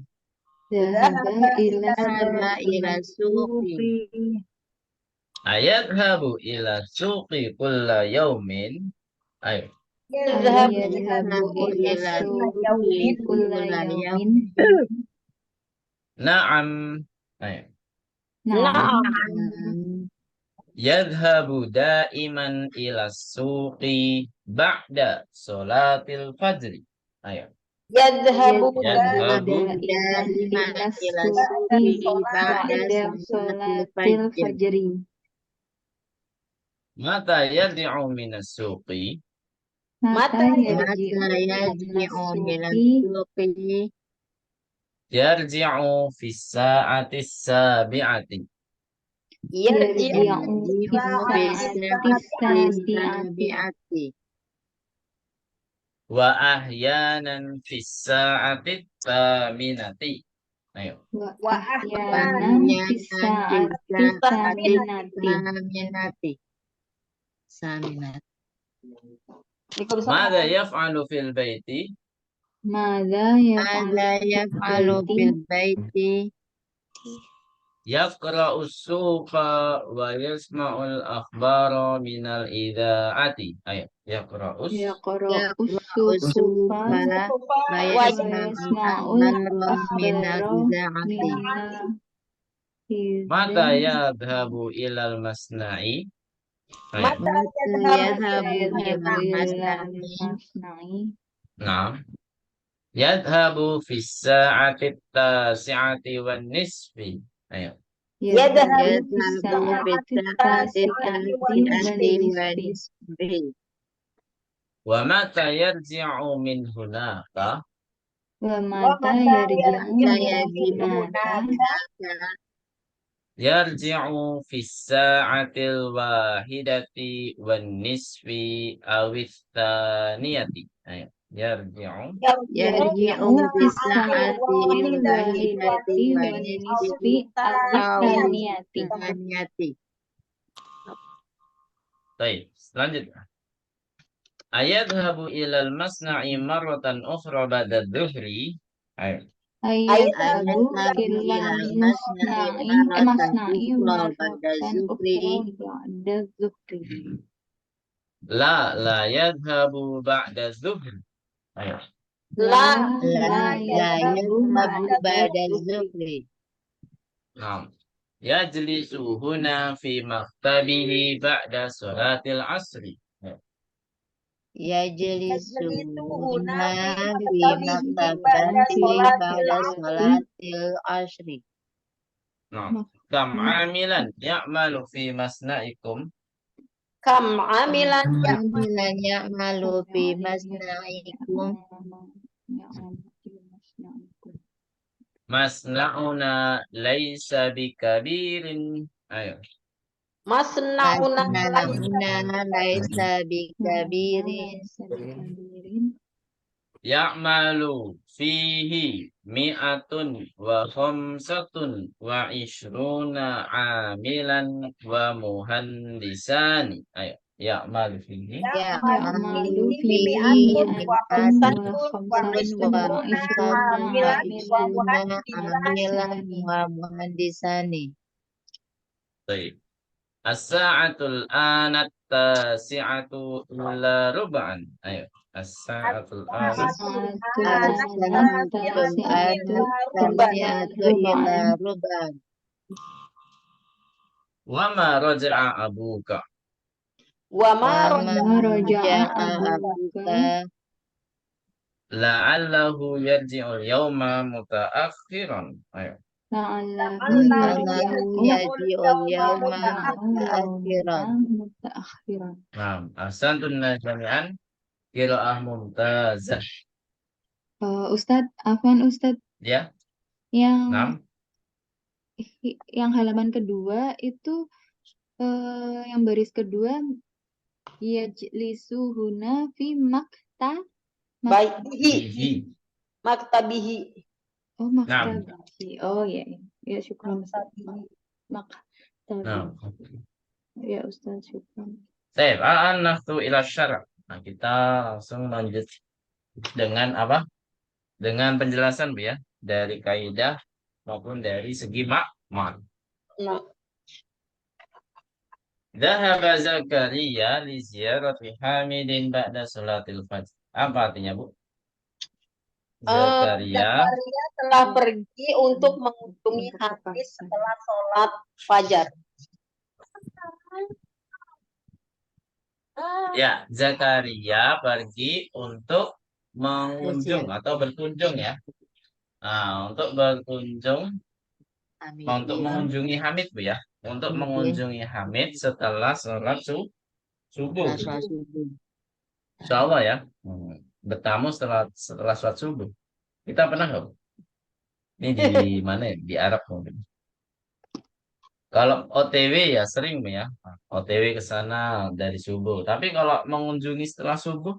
Speaker 5: Zahaba ila
Speaker 6: dhahaba ila suqi
Speaker 5: suqi.
Speaker 1: Ayadhabu ila suqi kulla yaumin. Ayo.
Speaker 3: yadhhab
Speaker 5: Yadhabu
Speaker 6: yadhhabu
Speaker 5: ila
Speaker 6: ila
Speaker 5: suqi
Speaker 6: suqi
Speaker 5: kulla
Speaker 6: kulla
Speaker 5: yawmin.
Speaker 6: yawmin.
Speaker 1: Na'am. Ayo.
Speaker 5: Na'am.
Speaker 6: Na'am.
Speaker 1: Yadhabu daiman ila suqi ba'da salatil fajri. Ayo.
Speaker 3: yadhhabu
Speaker 1: Yadhabu
Speaker 6: Daiman
Speaker 5: ila
Speaker 6: ila
Speaker 5: suqi
Speaker 6: suqi ba'da
Speaker 5: ba'da
Speaker 6: salatil
Speaker 5: salatil
Speaker 6: fajr.
Speaker 5: fajri.
Speaker 1: mata yad'u minas suqi.
Speaker 5: Mata
Speaker 3: Mata
Speaker 5: yarji'u
Speaker 6: Maka
Speaker 5: minas
Speaker 6: yaji'u minas
Speaker 5: suqi
Speaker 6: suqi
Speaker 1: Yarji'u fis sa'atis sabi'ati.
Speaker 3: yarji'u
Speaker 5: yarji'u
Speaker 6: yarji'u
Speaker 5: fis sabi'ati
Speaker 6: bi'ati
Speaker 1: Wa ahyanan fis sa'atit taminati. Ayo.
Speaker 5: wa ahyanan fis saati saminati.
Speaker 6: saminati.
Speaker 1: Mada yaf'alu fil baiti?
Speaker 5: Mada
Speaker 6: Ada
Speaker 5: yaf'alu
Speaker 6: yaf'alu
Speaker 5: fil
Speaker 6: fil
Speaker 5: baiti?
Speaker 6: baiti
Speaker 1: Yaqra'u suqa wa yasma'ul akhbara minal idha'ati. Ayo. Yaqra'u
Speaker 5: Yaqra'u
Speaker 6: yaqra'u
Speaker 5: suhufa
Speaker 6: sufa wa
Speaker 5: wa
Speaker 6: yasma'ul
Speaker 5: yasma'ul
Speaker 6: akhbara minal
Speaker 5: akhbara
Speaker 6: izaati.
Speaker 5: minal
Speaker 1: Mata
Speaker 5: izin.
Speaker 1: yadhabu ilal masna'i? Ayo.
Speaker 3: mata
Speaker 6: Maka
Speaker 3: yadhhabu
Speaker 6: yadhabu
Speaker 5: Yadhabu
Speaker 6: ilal
Speaker 5: ilal
Speaker 6: masna'i
Speaker 5: masna'i.
Speaker 1: Nah. Yadhabu fis sa'atit tasi'ati wan nisfi. Ayo.
Speaker 5: Yadhabu fis
Speaker 6: yadhabu
Speaker 5: sa'ati
Speaker 6: fita'ati
Speaker 5: tasi'ati wan
Speaker 6: tasi'ati wa
Speaker 5: nisfi.
Speaker 6: nisbi.
Speaker 1: Wa mata yarji'u min hunaka?
Speaker 5: Wa mata yarji'u
Speaker 6: Maka
Speaker 5: min
Speaker 6: yaji'u
Speaker 5: hunaka.
Speaker 6: hunaka
Speaker 1: Yarji'u fi sa'atil wahidati wan nisfi awis thaniyati. Ayo. Yarji'u.
Speaker 5: Yarji'u bisa'atil wahidati wa nisfi awis thaniyati.
Speaker 1: Baik, selanjutnya. Ayadhabu ilal masna'i marratan ukhra ba'da dhuhri. Ayo.
Speaker 5: Ayadhabu ilal masna'i
Speaker 6: ukhra
Speaker 5: marratan
Speaker 6: ba'da zuhri.
Speaker 5: ba'da zuhri.
Speaker 1: La yadhabu ba'da dhuhri. Ayo.
Speaker 3: La
Speaker 5: La yadhabu
Speaker 6: ba'da zuhri.
Speaker 1: Nah. Yajlisu huna fi maktabihi ba'da salatil asri. Ayo.
Speaker 6: Yajlisu huna fi maktabati ba'da salatil asri.
Speaker 1: Nah. Kam amilan ya'malu fi masna'ikum.
Speaker 3: kam amilan
Speaker 6: Amilan ya'malu fi masna'ikum.
Speaker 1: Masna'una laisa bikabirin. Ayo.
Speaker 3: masnauna
Speaker 6: Masna'una laisa bikabirin.
Speaker 1: Ya'malu fihi mi'atun wa khamsatun wa ishruna amilan wa muhandisani. Ayo. Ya'malu fihi.
Speaker 6: Ya'malu fihi mi'atun wa khamsatun wa ishruna amilan wa muhandisani.
Speaker 1: Baik. As-sa'atul anat tasi'atu illa rub'an. Ayo. As-sa'atul anat.
Speaker 6: Tasi'atu ila rub'an.
Speaker 1: Wa ma raja'a abuka.
Speaker 3: wa ma
Speaker 6: Raja'a abuka.
Speaker 1: La'allahu yarji'ul yawma muta'akhiran. Ayo.
Speaker 6: Allahu yadi'ul yawma
Speaker 5: mutaakhiran.
Speaker 1: Nah, ahsantun jami'an. Qira'ah mumtazah.
Speaker 5: Ustadz, Afwan Ustadz,
Speaker 1: Ya.
Speaker 5: yang
Speaker 1: Nah.
Speaker 5: halaman kedua itu yang baris kedua yajlisuhuna fi
Speaker 3: baik bihi
Speaker 1: Bihi.
Speaker 3: maktabihi
Speaker 5: maktabihi. Oh ya, ya syukran Ustaz. Maktabihi.
Speaker 1: Nah.
Speaker 5: Ya Ustaz, syukran.
Speaker 1: Baik, an-nahtu ila syara'. Nah, kita langsung lanjut dengan apa? Dengan penjelasan, Bu ya, dari kaidah maupun dari segi makna.
Speaker 3: nah
Speaker 1: Dhahaba Zakaria li ziyarati Hamidin ba'da salatil fajr. Apa artinya, Bu? Zakaria
Speaker 3: Zakaria telah pergi untuk mengunjungi Hamid setelah sholat fajar.
Speaker 1: ya, Zakaria pergi untuk mengunjung atau berkunjung ya. Nah, untuk berkunjung untuk mengunjungi Hamid, Bu ya. Untuk mengunjungi Hamid setelah sholat subuh. Insya Allah ya. Bertamu setelah sholat subuh. Kita pernah nggak, Bu? Ini di mana ya? Di Arab mungkin. Kalau OTW ya sering, Bu ya. OTW ke sana dari subuh. Tapi kalau mengunjungi setelah subuh,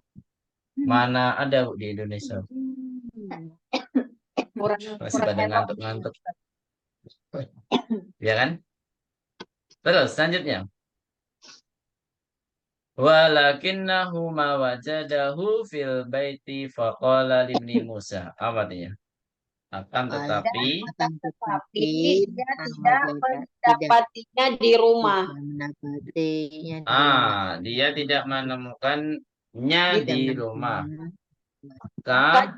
Speaker 1: mana ada, Bu, di Indonesia? Masih pada ngantuk-ngantuk. Ya kan? Terus selanjutnya. Walakinnahu ma wajadahu fil baiti faqala libni Musa. Apa artinya? Akan tetapi
Speaker 3: Dia tidak mendapatinya di rumah.
Speaker 1: dia tidak menemukannya di rumah. Maka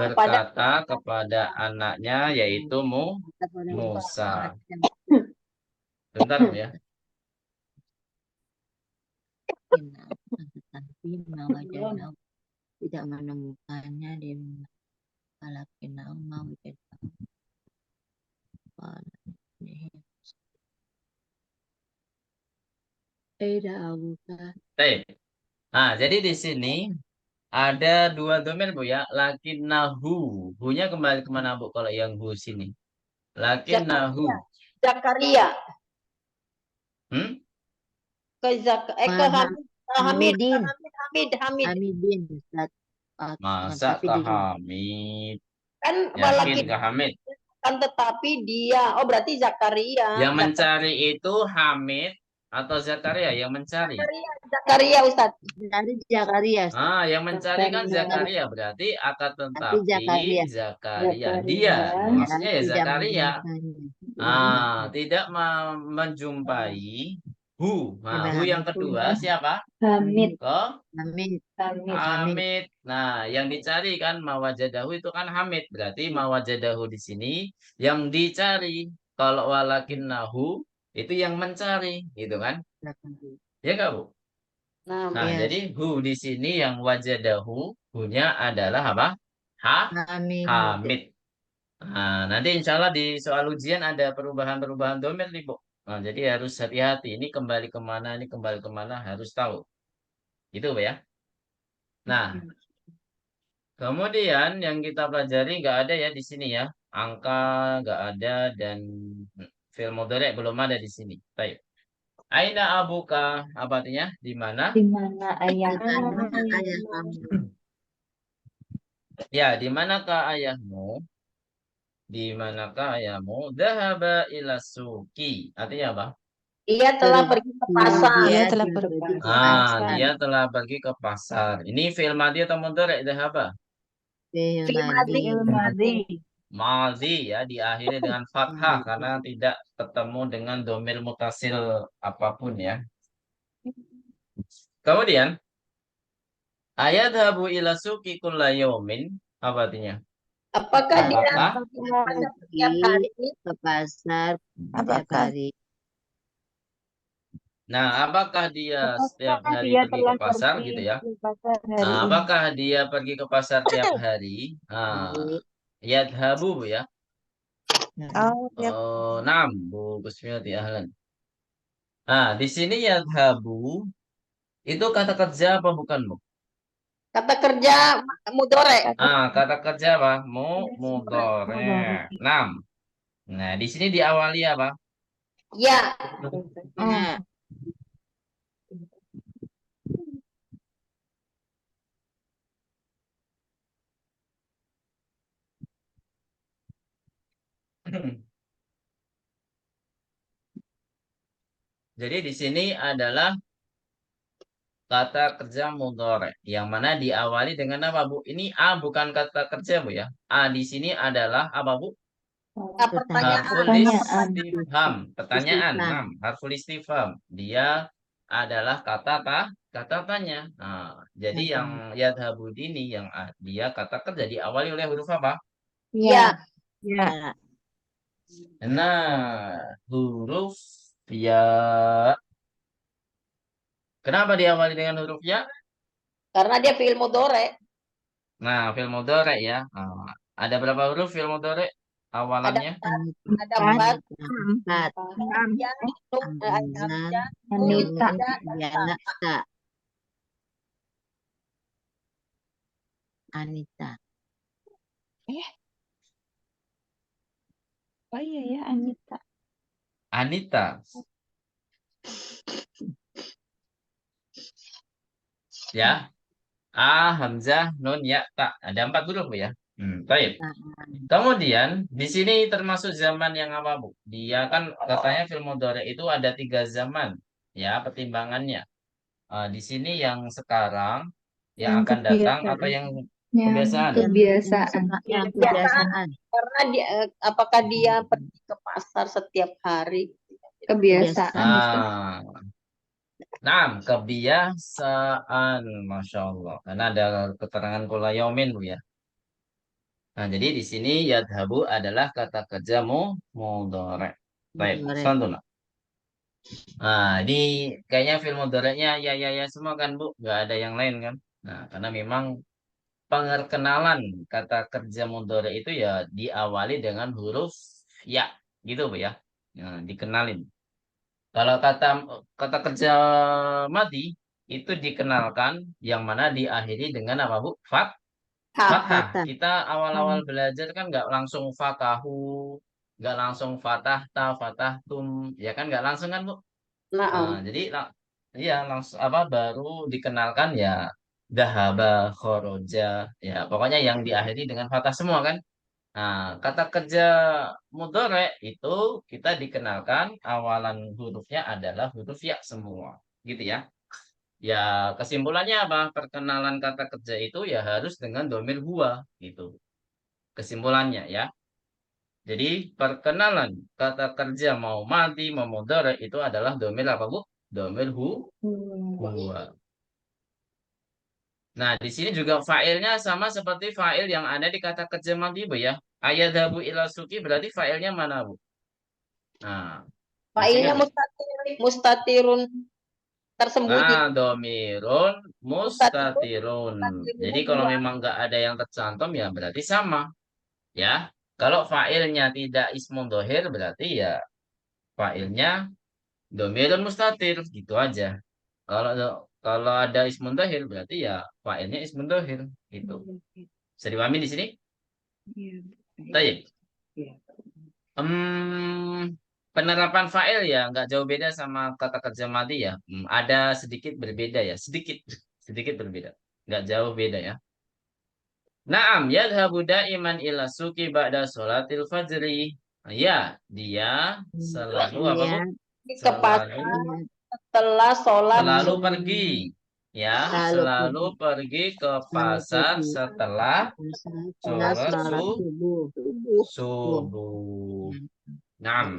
Speaker 1: berkata kepada anaknya yaitu Musa. Bentar ya.
Speaker 6: Tidak menemukannya di rumah. Walakinnahu ma wajadahu.
Speaker 1: Nah, jadi di sini ada dua domir, Bu ya. Lakinnahu. Hu-nya kembali kemana, Bu, kalau yang hu sini? Lakinnahu.
Speaker 3: Zakaria.
Speaker 1: Hmm?
Speaker 3: Ke Hamid.
Speaker 6: Hamidin.
Speaker 3: Hamid.
Speaker 6: Hamidin, Ustaz.
Speaker 1: Masa
Speaker 6: Tapi
Speaker 1: Kak
Speaker 6: di
Speaker 1: Hamid?
Speaker 3: Kan
Speaker 1: Yakin
Speaker 3: walakin
Speaker 1: Kak Hamid?
Speaker 3: kan tetapi dia. Oh, berarti Zakaria.
Speaker 1: Yang mencari itu Hamid atau Zakaria yang mencari?
Speaker 3: Zakaria, Ustaz.
Speaker 6: dari Zakaria, Ustaz.
Speaker 1: Ah, yang mencari kan Zakaria, berarti akan
Speaker 6: Tapi
Speaker 1: tetapi
Speaker 6: Zakaria.
Speaker 1: Zakaria. Dia, maksudnya ya
Speaker 6: Tidak
Speaker 1: Zakaria.
Speaker 6: menjumpai.
Speaker 1: Tidak menjumpai hu. Nah, hu yang kedua siapa?
Speaker 5: Hamid.
Speaker 1: Kok?
Speaker 6: Hamid.
Speaker 1: Hamid. Nah, yang dicari kan mawajadahu itu kan Hamid. Berarti mawajadahu di sini yang dicari. Kalau walakinnahu itu yang mencari, gitu kan? Ya nggak, Bu?
Speaker 3: Nah,
Speaker 1: Nah,
Speaker 6: Yes.
Speaker 1: jadi hu di sini yang wajadahu, hu-nya adalah apa?
Speaker 6: Hamid.
Speaker 1: Hamid. Nah, nanti insya Allah di soal ujian ada perubahan-perubahan domir nih, Bu. Nah, jadi harus hati-hati. Ini kembali kemana, harus tahu. Gitu, Bu ya. Nah, kemudian yang kita pelajari nggak ada ya di sini ya. Angka nggak ada dan fi'il mudhari' belum ada di sini. Baik. Aina abuka, apa artinya? Di mana?
Speaker 5: Di mana ayah
Speaker 6: Mana ayah kamu?
Speaker 1: Ya, di manakah ayahmu? Di manakah ayahmu? Dhahaba ila suki. Artinya apa?
Speaker 3: dia telah pergi ke pasar.
Speaker 4: Dia
Speaker 6: Dia
Speaker 4: telah
Speaker 6: pergi ke
Speaker 1: Ah,
Speaker 6: pasar.
Speaker 1: dia telah pergi ke pasar. Ini fi'il madhi atau mudhari' dhahaba?
Speaker 6: Fi'il
Speaker 3: Fi'il
Speaker 6: madhi.
Speaker 1: Madhi ya, diakhiri dengan fathah karena tidak ketemu dengan domir mutasil apapun ya. Kemudian, ayadhabu ila suki kulla yaumin. Apa artinya?
Speaker 3: Apakah dia
Speaker 1: Apakah?
Speaker 3: setiap hari?
Speaker 6: ke pasar setiap
Speaker 4: Apakah
Speaker 6: hari?
Speaker 1: Nah, apakah dia setiap hari pergi ke pasar gitu ya? Nah, apakah dia pergi ke pasar tiap hari? Yadhabu Bu, ya.
Speaker 4: oh ya
Speaker 1: Oh, nam Bu Kusmiati ahlan. Nah, di sini yadhabu itu kata kerja apa bukan, Bu?
Speaker 3: Kata kerja mudore.
Speaker 1: Kata kerja apa? Mudhari'. Nam. Nah, di sini diawali apa?
Speaker 3: Ya,
Speaker 6: Ya.
Speaker 1: Jadi di sini adalah kata kerja mudhari yang mana diawali dengan apa, Bu? Ini A bukan kata kerja, Bu ya. A di sini adalah apa, Bu?
Speaker 3: pertanyaan.
Speaker 1: Harful istifham. Pertanyaan.
Speaker 6: Istifham.
Speaker 1: Nam, harful istifham. Dia adalah kata tanya. Nah, jadi yang yadhabu ini yang dia kata kerja diawali oleh huruf apa?
Speaker 3: Ya,
Speaker 6: Ya.
Speaker 1: Nah, huruf ya. Kenapa diawali dengan huruf ya?
Speaker 3: karena dia fi'il mudore.
Speaker 1: Nah, fi'il mudhari ya. Ada berapa huruf fi'il mudhari awalannya?
Speaker 3: Ada 4.
Speaker 6: Empat.
Speaker 3: Ya,
Speaker 5: Anita.
Speaker 6: Yanakta. Anita.
Speaker 5: Oh iya ya, Anita.
Speaker 1: Anita. Ya. A, Hamzah, Nun, Ya, Ta. Ada 4 huruf Bu ya. Baik. Kemudian di sini termasuk zaman yang apa, Bu? Dia kan katanya fi'il mudhari itu ada 3 zaman ya pertimbangannya. Di sini yang sekarang, yang akan datang, atau yang kebiasaan?
Speaker 6: Yang kebiasaan.
Speaker 3: karena dia apakah dia pergi ke pasar setiap hari?
Speaker 5: Kebiasaan.
Speaker 1: Nah, kebiasaan, Masya Allah. Karena ada keterangan kula yaumin, Bu ya. Nah, jadi di sini yadhabu adalah kata kerja mudhari. Baik, santuna. Nah, ini kayaknya film mudhari'nya ya semua kan, Bu. Nggak ada yang lain kan. Nah, karena memang pengerkenalan kata kerja mudhari itu ya diawali dengan huruf ya, gitu Bu ya. Nah, dikenalin. Kalau kata kerja mati itu dikenalkan yang mana diakhiri dengan apa, Bu? Fathah. Kita awal-awal belajar kan nggak langsung fatahu, nggak langsung fatah ta, fatah tum, ya kan nggak langsung kan Bu?
Speaker 3: Naam.
Speaker 1: Jadi iya langsung apa baru dikenalkan ya dahaba, khoroja, ya pokoknya yang diakhiri dengan fatah semua kan. Nah, kata kerja mudhari itu kita dikenalkan awalan hurufnya adalah huruf ya semua, gitu ya. Ya, kesimpulannya apa? Perkenalan kata kerja itu ya harus dengan domir huwa, gitu. Kesimpulannya ya. Jadi, perkenalan kata kerja mau mati, mau mudhari itu adalah domir apa, Bu? Domir huwa. Nah, di sini juga fa'ilnya sama seperti fa'il yang ada di kata kerja mati, Bu ya. Ayadhabu ila suki berarti fa'ilnya mana, Bu? Nah, masih
Speaker 3: Failnya
Speaker 1: ingat?
Speaker 3: mustatirun tersembunyi.
Speaker 1: Nah, domirun
Speaker 3: Mustatirun,
Speaker 1: mustatirun. Jadi
Speaker 3: mustatirunnya
Speaker 1: kalau
Speaker 3: dua.
Speaker 1: memang nggak ada yang tercantum ya berarti sama. Ya, kalau fa'ilnya tidak ismun dohir berarti ya fa'ilnya domirun mustatir gitu aja. Kalau kalau ada ismun dohir berarti ya fa'ilnya ismun dohir gitu. Bisa dipahami di sini?
Speaker 5: Iya.
Speaker 1: Baik.
Speaker 5: Iya.
Speaker 1: Penerapan fa'il ya nggak jauh beda sama kata kerja mati ya. Ada sedikit berbeda ya, sedikit berbeda. Nggak jauh beda ya. Naam, yadhabu da'iman ila suki ba'da sholatil fajri. Ya, dia selalu apa, Bu?
Speaker 3: Ke pasar
Speaker 1: Selalu
Speaker 3: setelah sholat
Speaker 1: selalu
Speaker 3: subuh.
Speaker 1: pergi. Ya,
Speaker 6: Selalu
Speaker 1: selalu
Speaker 6: pergi.
Speaker 1: pergi ke
Speaker 6: Selalu
Speaker 1: pasar
Speaker 6: pergi.
Speaker 1: setelah
Speaker 6: Setelah
Speaker 1: sholat
Speaker 6: sholat subuh.
Speaker 1: subuh. Naam,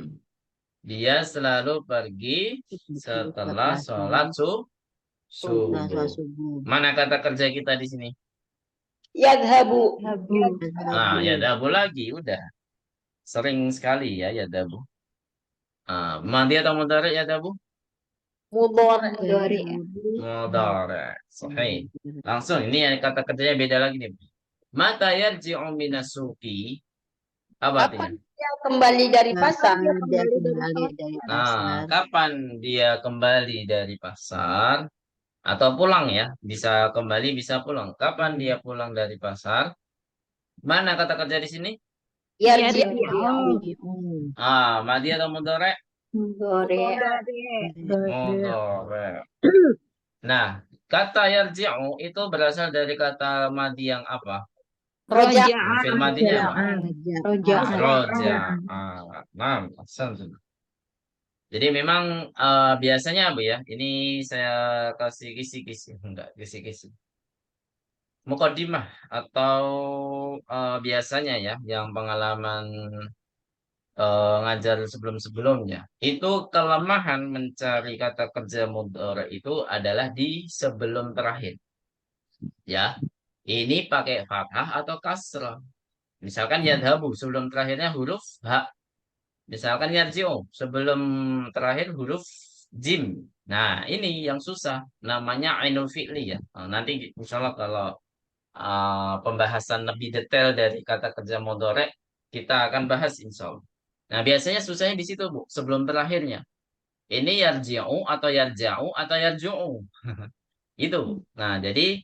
Speaker 1: dia selalu pergi setelah sholat
Speaker 6: Setelah sholat
Speaker 1: subuh.
Speaker 6: subuh.
Speaker 1: Mana kata kerja kita di sini?
Speaker 3: Yadhabu.
Speaker 1: Ah, ya dabu lagi, udah. Sering sekali ya dabu. Madi atau mudhari ya dabu?
Speaker 3: Mudhari.
Speaker 1: Mudhari. Sahih. Langsung ini yang kata kerjanya beda lagi nih. Mata yarji'u minasuki. Apa artinya?
Speaker 3: Kapan dia kembali dari pasar?
Speaker 6: Kapan dia kembali dari pasar?
Speaker 1: Kapan dia kembali dari pasar atau pulang ya? Bisa kembali, bisa pulang. Kapan dia pulang dari pasar? Mana kata kerja di sini?
Speaker 3: Yarji'u.
Speaker 1: Madi atau mudhari?
Speaker 3: Mudhari.
Speaker 1: Mudhari. Nah, kata yarji'u itu berasal dari kata madi yang apa?
Speaker 3: Roja.
Speaker 1: Fil madinya apa?
Speaker 3: Roja.
Speaker 1: Roja. Nah, ahsan. Jadi memang biasanya Bu ya, ini saya kasih kisi-kisi, enggak kisi-kisi. Mukaddimah atau biasanya ya, yang pengalaman ngajar sebelum-sebelumnya. Itu kelemahan mencari kata kerja mudhari itu adalah di sebelum terakhir. Ya, ini pakai fathah atau kasrah. Misalkan yadhabu sebelum terakhirnya huruf ha. Misalkan yarji'u sebelum terakhir huruf jim. Nah, ini yang susah. Namanya ainul fi'li ya. Nah, nanti insyaallah kalau pembahasan lebih detail dari kata kerja mudhari kita akan bahas insyaallah. Nah, biasanya susahnya di situ, Bu, sebelum terakhirnya. Ini yarji'u atau yarja'u atau yarju'u. Itu. Nah, jadi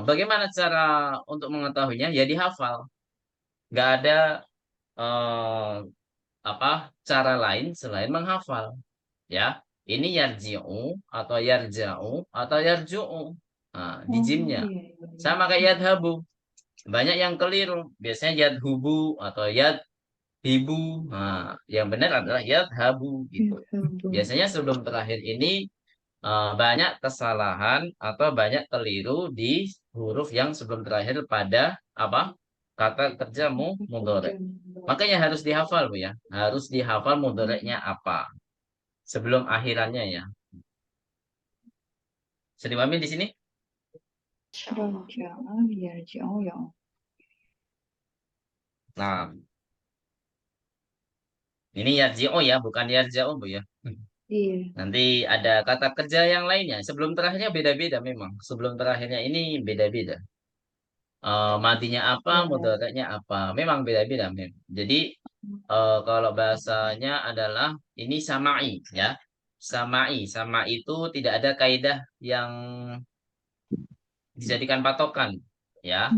Speaker 1: bagaimana cara untuk mengetahuinya? Ya dihafal. Nggak ada eh, apa cara lain selain menghafal. Ya, ini yarji'u atau yarja'u atau yarju'u. Nah, di jimnya. Sama kayak yadhabu. Banyak yang keliru. Biasanya yadhubu atau yadhibu. Nah, yang benar adalah yadhabu gitu. Biasanya sebelum terakhir ini banyak kesalahan atau banyak keliru di huruf yang sebelum terakhir pada apa? Kata kerja mudhari. Makanya harus dihafal Bu ya. Harus dihafal mudhari'nya apa sebelum akhirannya ya. Bisa dipahami di sini? Nah, ini yarji'u ya, bukan yarja'u Bu ya.
Speaker 5: Iya.
Speaker 1: Nanti ada kata kerja yang lainnya. Sebelum terakhirnya beda-beda memang. Sebelum terakhirnya ini beda-beda. Matinya apa, mudhari'nya apa. Memang beda-beda. Jadi kalau bahasanya adalah ini sama'i ya. Sama'i. Sama itu tidak ada kaidah yang dijadikan patokan ya.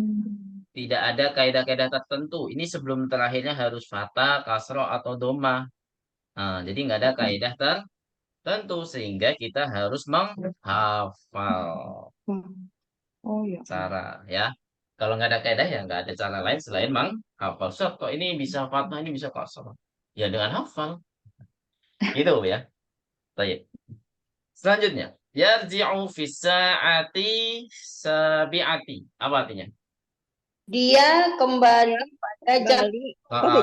Speaker 1: Tidak ada kaidah-kaidah tertentu. Ini sebelum terakhirnya harus fathah, kasroh, atau doma. Nah, jadi nggak ada kaidah tertentu sehingga kita harus menghafal
Speaker 5: Oh ya.
Speaker 1: cara ya. Kalau nggak ada kaidah ya nggak ada cara lain selain menghafal. So, kok ini bisa fathah, ini bisa kasroh. Ya dengan hafal. Gitu ya. Baik. Selanjutnya, yarji'u fi sa'ati sabi'ati. Apa artinya?
Speaker 3: Dia kembali pada jam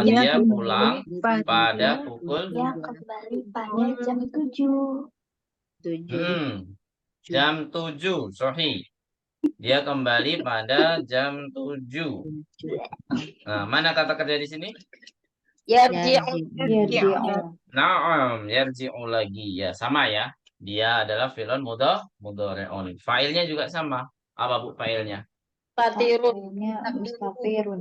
Speaker 1: Dia pulang pada pukul
Speaker 3: kembali pada jam 7.
Speaker 6: 7.
Speaker 1: Jam 7, sahih. Dia kembali pada jam 7. Nah, mana kata kerja di sini?
Speaker 3: Yarji'u.
Speaker 1: Na'am, yarji'u lagi. Ya, sama ya. Dia adalah fi'lun mudhari'un. Fa'ilnya juga sama. Apa Bu fa'ilnya?
Speaker 3: Fatirun.
Speaker 5: Mustatirun.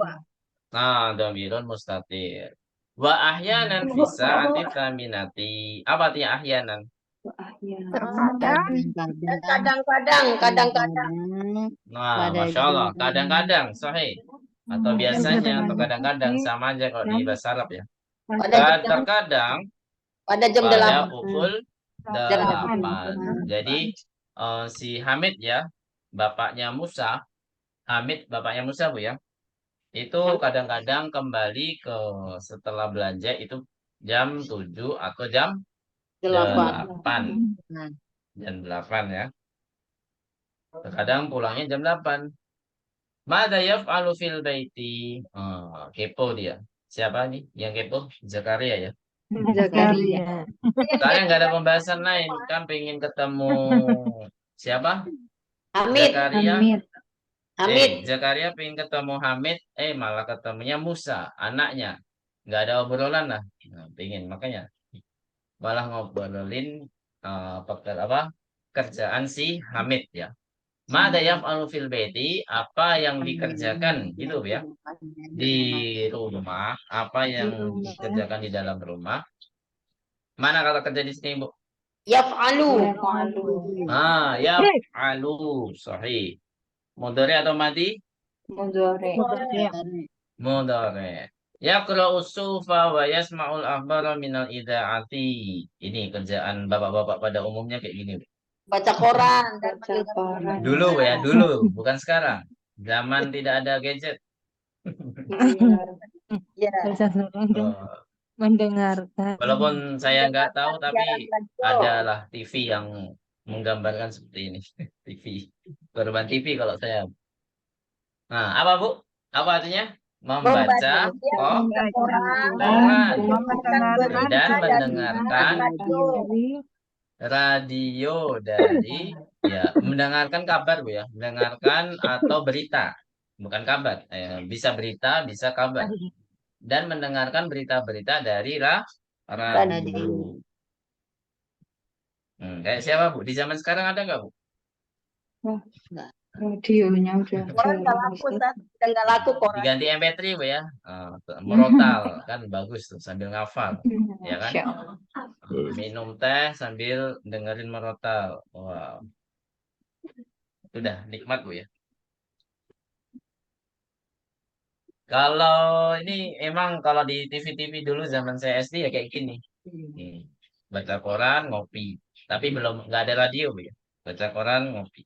Speaker 1: Nah, dhamirun mustatir. Wa ahyanan fi sa'ati thaminati. Apa artinya ahyanan?
Speaker 3: Kadang-kadang.
Speaker 1: Nah, Masya Allah. Kadang-kadang, sahih. Atau biasanya, atau kadang-kadang. Sama aja kalau di bahasa Arab ya. Terkadang
Speaker 3: Pada jam
Speaker 1: pada
Speaker 3: 8.
Speaker 1: pukul 8. Jadi, si Hamid ya, bapaknya Musa. Hamid, bapaknya Musa Bu ya. Itu kadang-kadang kembali ke setelah belanja itu jam 7 atau jam 8. Jam 8 ya. Terkadang pulangnya jam 8. Mada yaf'alu fil baiti. Kepo dia. Siapa nih yang kepo? Zakaria ya.
Speaker 5: Zakaria.
Speaker 1: Soalnya nggak ada pembahasan lain. Kan pengen ketemu siapa?
Speaker 3: Hamid.
Speaker 1: Zakaria.
Speaker 5: Hamid.
Speaker 1: Zakaria pengen ketemu Hamid. Malah ketemunya Musa, anaknya. Nggak ada obrolan lah. Nah, pengen makanya malah ngobrolin kerjaan si Hamid ya. Mada yaf'alu fil baiti, apa yang dikerjakan gitu ya di rumah, apa yang dikerjakan di dalam rumah. Mana kata kerja di sini, Bu?
Speaker 3: Yaf'alu.
Speaker 1: Yaf'alu, sahih. Mudhari atau madi? Mudhari. Yaqra'u sufa wa yasma'ul akhbara minal ida'ati. Ini kerjaan bapak-bapak pada umumnya kayak gini, Bu.
Speaker 3: Baca koran.
Speaker 1: Dulu ya, dulu, bukan sekarang. Zaman tidak ada gadget.
Speaker 3: Ya.
Speaker 4: Mendengarkan.
Speaker 1: Walaupun saya nggak tahu, tapi adalah TV yang menggambarkan seperti ini. TV. Korban TV kalau saya. Nah, apa Bu? Apa artinya? Membaca koran dan mendengarkan radio dari mendengarkan kabar Bu ya, mendengarkan atau berita, bukan kabar, bisa berita, bisa kabar, dan mendengarkan berita-berita dari radio. Kayak siapa Bu? Di zaman sekarang ada nggak Bu?
Speaker 5: Radionya udah
Speaker 3: Koran nggak laku, udah nggak laku koran.
Speaker 1: Diganti MP3 Bu ya, murotal kan bagus tuh sambil ngafal, ya kan? Minum teh sambil dengerin murotal. Wow. Sudah nikmat Bu ya. Kalau ini emang kalau di TV-TV dulu zaman saya SD ya kayak gini. Baca koran, ngopi. Tapi belum nggak ada radio Bu ya. Baca koran, ngopi.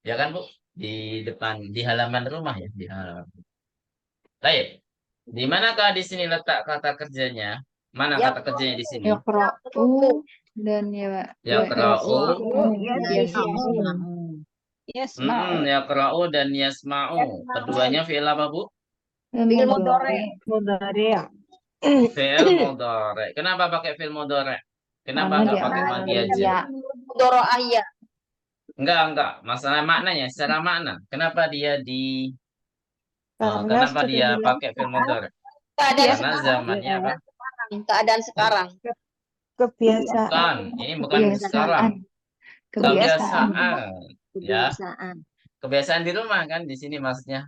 Speaker 1: Ya kan Bu? Di depan, di halaman rumah ya, di halaman. Baik. Di manakah di sini letak kata kerjanya? Mana kata kerjanya di sini?
Speaker 5: Yaqra'u dan
Speaker 1: Yaqra'u.
Speaker 5: Yasma'u.
Speaker 1: Yaqra'u dan yasma'u. Keduanya fi'il apa, Bu?
Speaker 3: Fi'il mudhari.
Speaker 1: Fi'il mudhari. Kenapa pakai fi'il mudhari? Kenapa nggak pakai madi aja?
Speaker 3: Mudhari'ah ya.
Speaker 1: Enggak. Masalah maknanya, secara makna. Kenapa dia kenapa dia pakai fi'il mudhari? Karena zamannya apa?
Speaker 3: Keadaan sekarang.
Speaker 1: Bukan, ini bukan sekarang. Kebiasaan. Ya. Kebiasaan di rumah kan di sini maksudnya.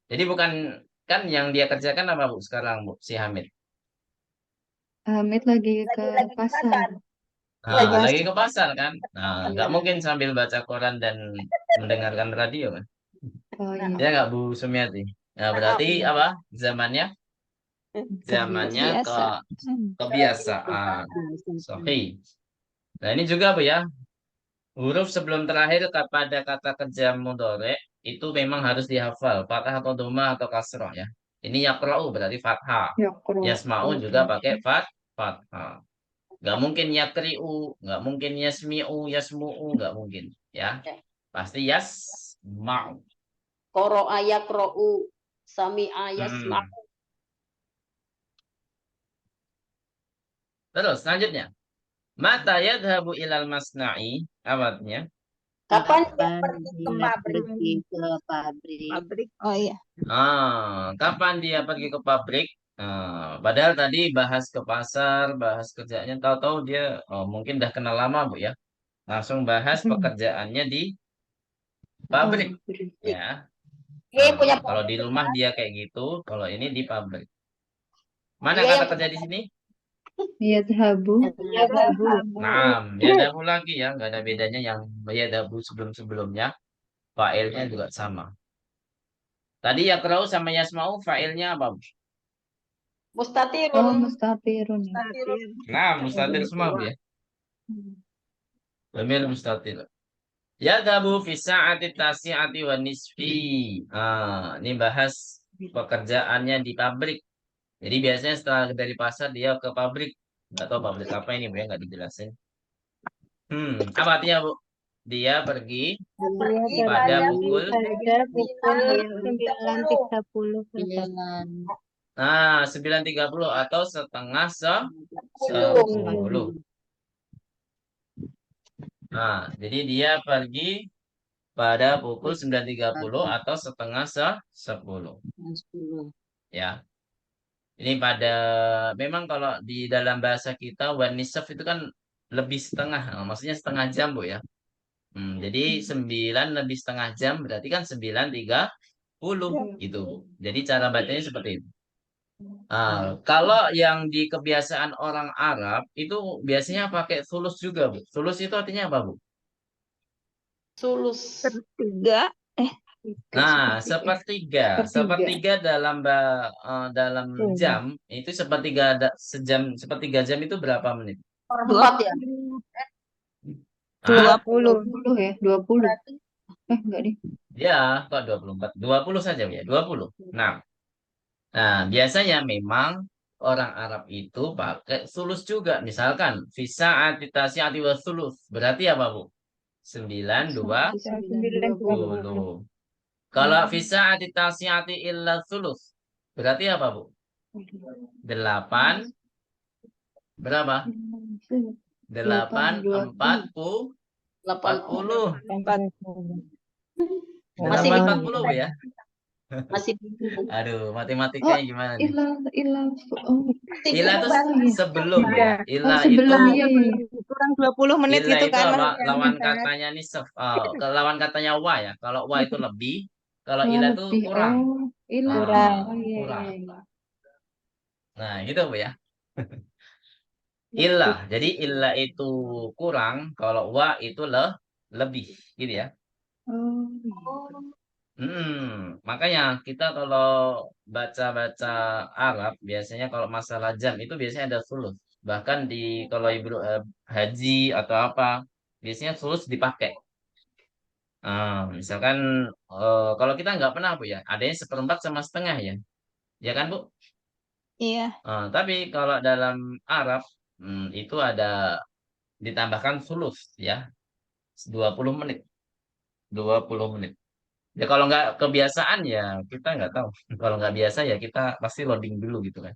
Speaker 1: Jadi bukan kan yang dia kerjakan apa Bu sekarang Bu si Hamid?
Speaker 5: Hamid lagi ke pasar.
Speaker 1: Lagi ke pasar kan? Nah, nggak mungkin sambil baca koran dan mendengarkan radio kan?
Speaker 5: Oh
Speaker 3: Nah,
Speaker 5: iya.
Speaker 1: Ya nggak Bu Sumiati? Nah, berarti apa? Zamannya
Speaker 5: Biasa.
Speaker 1: kebiasaan. Sahih. Nah, ini juga Bu ya. Huruf sebelum terakhir pada kata kejam mudhari itu memang harus dihafal. Fathah atau dhammah atau kasrah ya. Ini yaqra'u berarti fathah.
Speaker 5: Yakro.
Speaker 1: Yasma'u juga pakai fathah. Nggak mungkin yakri'u, nggak mungkin yasmi'u, yasmu'u, nggak mungkin ya. Pasti yasma'u.
Speaker 3: qara'a yaqra'u, sami'a yasma'u.
Speaker 1: Hmm. Terus selanjutnya. Mata yadhabu ilal masna'i. Apa artinya?
Speaker 3: Kapan dia
Speaker 6: Kapan
Speaker 3: pergi ke
Speaker 6: dia
Speaker 3: pabrik?
Speaker 6: pergi ke pabrik?
Speaker 4: Pabrik. Oh iya.
Speaker 1: Kapan dia pergi ke pabrik? Padahal tadi bahas ke pasar, bahas kerjanya, tahu-tahu dia mungkin udah kenal lama Bu ya. Langsung bahas pekerjaannya di pabrik
Speaker 5: Pabrik.
Speaker 1: ya.
Speaker 3: Punya
Speaker 1: Kalau di
Speaker 3: pabrik.
Speaker 1: rumah dia kayak gitu, kalau ini di pabrik. Mana
Speaker 3: Dia
Speaker 1: kata
Speaker 3: yang
Speaker 1: kerja di sini?
Speaker 5: Yadhabu.
Speaker 6: Yadhabu.
Speaker 1: Ya dabu lagi ya, nggak ada bedanya yang ya dabu sebelum-sebelumnya. Failnya juga sama. Tadi ya kerau sama yasmau failnya apa? Bu?
Speaker 3: mustatirun.
Speaker 5: Oh, mustatirun.
Speaker 1: Nah, mustatir semua Bu ya. Dhamir mustatir. Ya dabu fi sa'ati tasi'ati wa nisfi. Ini bahas pekerjaannya di pabrik. Jadi biasanya setelah dari pasar dia ke pabrik. Nggak tahu pabrik apa ini Bu ya, nggak dijelasin. Apa artinya Bu? Dia pergi
Speaker 4: Dia
Speaker 1: pada
Speaker 4: pergi
Speaker 1: pukul
Speaker 4: pada pukul 9.30.
Speaker 6: 9.
Speaker 1: 9.30 atau setengah 10. Nah, jadi dia pergi pada pukul 9.30 atau setengah 10.
Speaker 6: 10.
Speaker 1: Ya. Ini memang kalau di dalam bahasa kita wan nisaf itu kan lebih setengah. Maksudnya setengah jam Bu ya. Jadi 9 lebih setengah jam berarti kan 9.30 gitu. Jadi cara bacanya seperti itu. Kalau yang di kebiasaan orang Arab itu biasanya pakai sulus juga, Bu. Sulus itu artinya apa, Bu?
Speaker 3: Sulus.
Speaker 4: Sepertiga.
Speaker 1: Nah, sepertiga. Sepertiga dalam jam itu sepertiga jam itu berapa menit?
Speaker 3: Empat ya.
Speaker 4: 20.
Speaker 5: 20 ya, 20. Enggak deh.
Speaker 1: Ya, kok 24? 20 saja ya, 20. Nah, biasanya memang orang Arab itu pakai sulus juga. Misalkan visa atitasi wa sulus. Berarti apa, Bu? 9.20. Kalau visa atitasi illa sulus. Berarti apa, Bu? 8 berapa? 8 40.
Speaker 3: 80.
Speaker 1: 840
Speaker 3: Masih
Speaker 1: 40 Bu ya.
Speaker 3: Masih
Speaker 1: Aduh, matematikanya gimana nih? Ila itu sebelum ya. Ila itu
Speaker 5: Sebelum ya.
Speaker 4: Kurang 20 menit
Speaker 1: ila
Speaker 4: gitu
Speaker 1: itu
Speaker 4: kan.
Speaker 1: lawan katanya nih lawan katanya wa ya. Kalau wa itu lebih, kalau ila itu
Speaker 5: lebih.
Speaker 1: kurang.
Speaker 5: Kurang.
Speaker 1: Kurang. Nah, gitu Bu ya. Illa. Jadi illa itu kurang, kalau wa itu lebih gitu ya. Makanya kita kalau baca-baca Arab biasanya kalau masalah jam itu biasanya ada sulus. Bahkan kalau ibu haji atau apa biasanya sulus dipakai. Misalkan kalau kita nggak pernah Bu ya, adanya seperempat sama setengah ya, ya kan Bu?
Speaker 4: Iya.
Speaker 1: Tapi kalau dalam Arab itu ada ditambahkan sulus ya, 20 menit, 20 menit. Ya kalau nggak kebiasaan ya kita nggak tahu. Kalau nggak biasa ya kita pasti loading dulu gitu kan.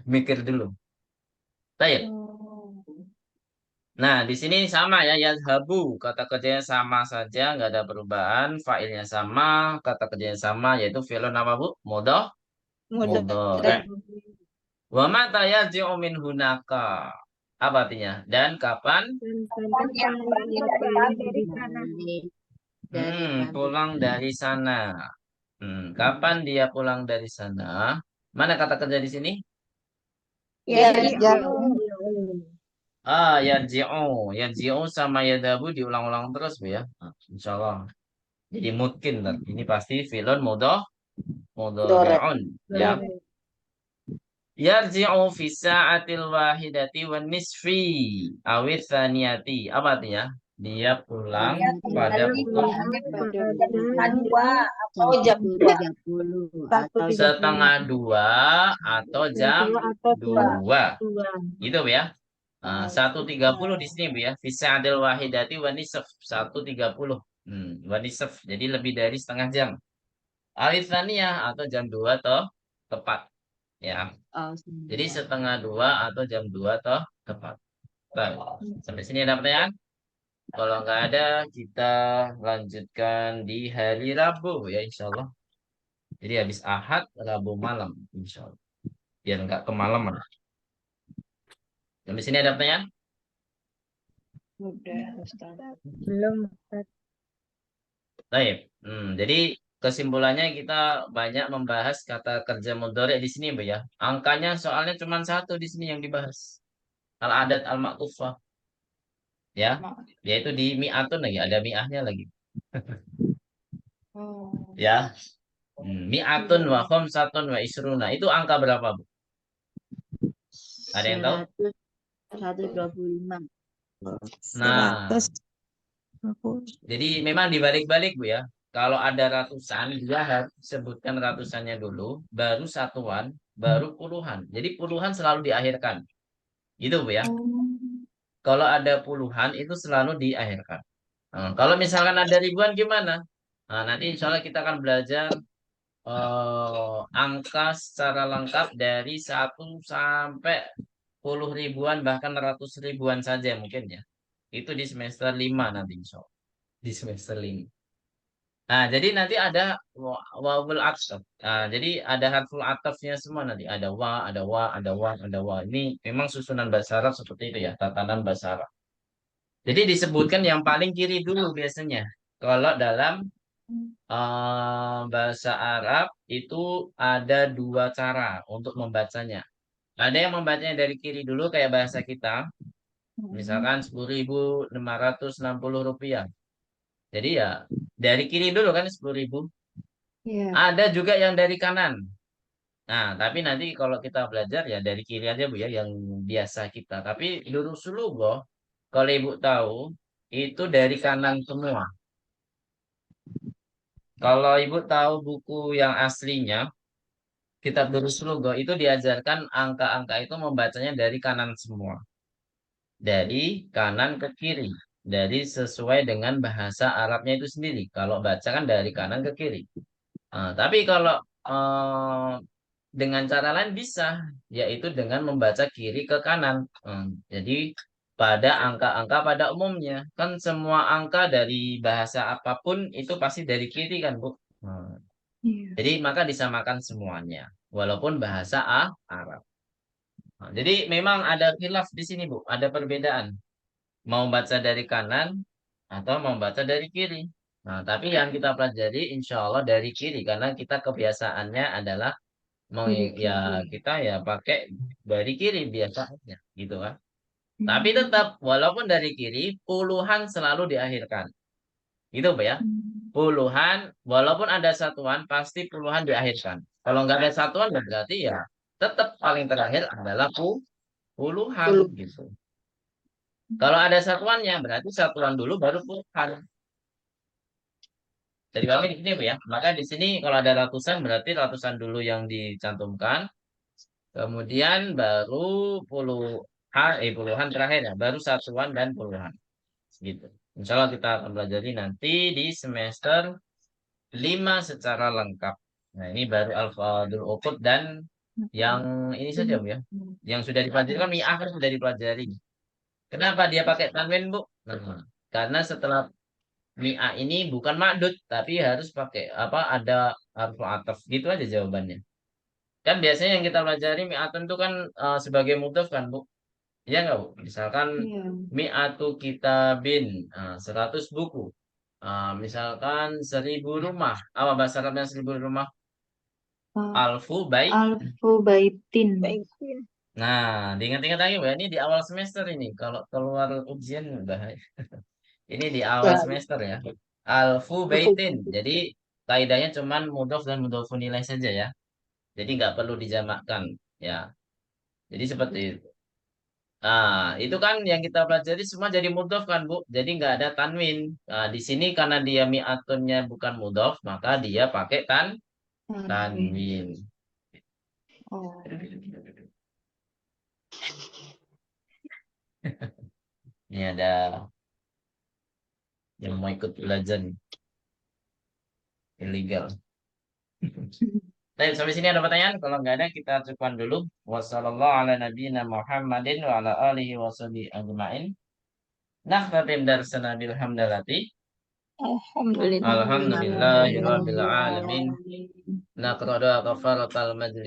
Speaker 1: Mikir dulu. Baik. Nah, di sini sama ya, yazhabu. Kata kerjanya sama saja, nggak ada perubahan. Failnya sama, kata kerjanya sama, yaitu fi'lun apa, Bu?
Speaker 4: Mudah.
Speaker 1: Mudhari'. Wa mata yarji'u min hunaka. Apa artinya? Dan kapan? Pulang dari sana. Kapan dia pulang dari sana? Mana kata kerja di sini? Yarji'u. Yarji'u sama yadabu diulang-ulang terus Bu ya. Insya Allah. Jadi mungkin ini pasti fi'lun
Speaker 3: Dore.
Speaker 1: mudhari'un ya. Yarji'u fi sa'atil wahidati wan nisfi awit tsaniyati. Apa artinya? Dia pulang pada pukul
Speaker 3: Atau jam 2.
Speaker 6: 1.30
Speaker 4: Satu
Speaker 6: atau
Speaker 4: tiga
Speaker 1: setengah 2 atau jam 2. Gitu Bu ya. 1.30 di sini Bu ya. Fi sa'atil wahidati wan nisf 1.30. Wan nisf. Jadi lebih dari setengah jam. Awit tsaniyah atau jam 2 toh tepat ya. Jadi setengah 2 atau jam 2 toh tepat. Baik. Sampai sini ada pertanyaan? Kalau nggak ada, kita lanjutkan di hari Rabu ya insya Allah. Jadi habis Ahad, Rabu malam insya Allah. Biar nggak kemalaman. Sampai sini ada pertanyaan?
Speaker 4: belum.
Speaker 1: Baik. Jadi kesimpulannya kita banyak membahas kata kerja mudhari di sini Bu ya. Angkanya soalnya cuma satu di sini yang dibahas. Al-adat al-ma'tufah. Ya, yaitu di mi'atun lagi, ada mi'ahnya lagi. Ya. Mi'atun wa khamsatun wa isruna. Itu angka berapa, Bu? Ada yang tahu?
Speaker 6: 125.
Speaker 1: Nah,
Speaker 4: 120.
Speaker 1: jadi memang dibalik-balik Bu ya. Kalau ada ratusan, dia harus sebutkan ratusannya dulu, baru satuan, baru puluhan. Jadi puluhan selalu diakhirkan. Gitu Bu ya. Kalau ada puluhan itu selalu diakhirkan. Kalau misalkan ada ribuan gimana? Nah, nanti insya Allah kita akan belajar angka secara lengkap dari 1 sampai 10 ribuan bahkan ratus ribuan saja mungkin ya. Itu di semester 5 nanti insya Allah. Di semester 5. Nah, jadi nanti ada wawul atf. Nah, jadi ada harful atafnya semua nanti. Ada wa, ada wa, ada wa, ada wa. Ini memang susunan bahasa Arab seperti itu ya, tatanan bahasa Arab. Jadi disebutkan yang paling kiri dulu biasanya. Kalau dalam bahasa Arab itu ada dua cara untuk membacanya. Ada yang membacanya dari kiri dulu kayak bahasa kita. Misalkan 10.560 rupiah. Jadi ya dari kiri dulu kan 10.000. Ada juga yang dari kanan. Nah, tapi nanti kalau kita belajar ya dari kiri aja Bu ya yang biasa kita. Tapi lurus dulu Bu. Kalau Ibu tahu itu dari kanan semua. Kalau Ibu tahu buku yang aslinya Kitab Durus Lugo itu diajarkan angka-angka itu membacanya dari kanan semua. Dari kanan ke kiri. Dari sesuai dengan bahasa Arabnya itu sendiri. Kalau baca kan dari kanan ke kiri. Tapi kalau dengan cara lain bisa. Yaitu dengan membaca kiri ke kanan. Jadi pada angka-angka pada umumnya. Kan semua angka dari bahasa apapun itu pasti dari kiri kan Bu. Jadi maka disamakan semuanya. Walaupun bahasa Arab. Jadi memang ada khilaf di sini Bu. Ada perbedaan. Mau baca dari kanan atau mau baca dari kiri. Nah, tapi yang kita pelajari insya Allah dari kiri. Karena kita kebiasaannya adalah ya kita ya pakai dari kiri biasanya. Gitu kan. Tapi tetap walaupun dari kiri puluhan selalu diakhirkan. Gitu Bu ya. Puluhan, walaupun ada satuan, pasti puluhan diakhirkan. Kalau nggak ada satuan, berarti ya tetap paling terakhir adalah puluhan gitu. Kalau ada satuannya, berarti satuan dulu baru puluhan. Jadi kami di sini Bu ya. Maka di sini kalau ada ratusan, berarti ratusan dulu yang dicantumkan. Kemudian baru puluhan terakhir ya, baru satuan dan puluhan. Gitu. Insya Allah kita akan pelajari nanti di semester 5 secara lengkap. Nah, ini baru Al-Fadul Uqud dan yang ini saja Bu ya. Yang sudah dipelajari kan mi'ah kan sudah dipelajari. Kenapa dia pakai tanwin Bu? Karena setelah mi'ah ini bukan ma'dud tapi harus pakai apa ada harfu ataf. Gitu aja jawabannya. Kan biasanya yang kita pelajari mi'atun itu kan sebagai mudhaf kan Bu. Iya enggak Bu? Misalkan mi'atu kitabin 100 buku. Misalkan 1.000 rumah. Apa bahasa Arabnya 1.000 rumah? Alfu
Speaker 5: Baitin.
Speaker 1: Nah, diingat-ingat lagi Bu. Ini di awal semester ini. Kalau keluar ujian bahaya. Ini di awal semester ya. Alfu baitin. Jadi kaidahnya cuman mudhof dan mudhofun ilaih saja ya. Jadi nggak perlu dijamakkan ya. Jadi seperti itu. Nah, itu kan yang kita pelajari semua jadi mudhof kan, Bu. Jadi nggak ada tanwin. Nah, di sini karena dia mi'atunnya bukan mudhof, maka dia pakai tanwin.
Speaker 5: Oh.
Speaker 1: Ini ada yang mau ikut belajar nih. Illegal. Baik, sampai sini ada pertanyaan? Kalau nggak ada, kita cukupkan dulu. Wassalamualaikum wa ala alihi wa sahbihi ajma'in. Nakhtatim darsana bilhamdalati.
Speaker 3: Alhamdulillah.
Speaker 1: Alhamdulillahirabbil alamin. Naqra'u kafaratal majlis.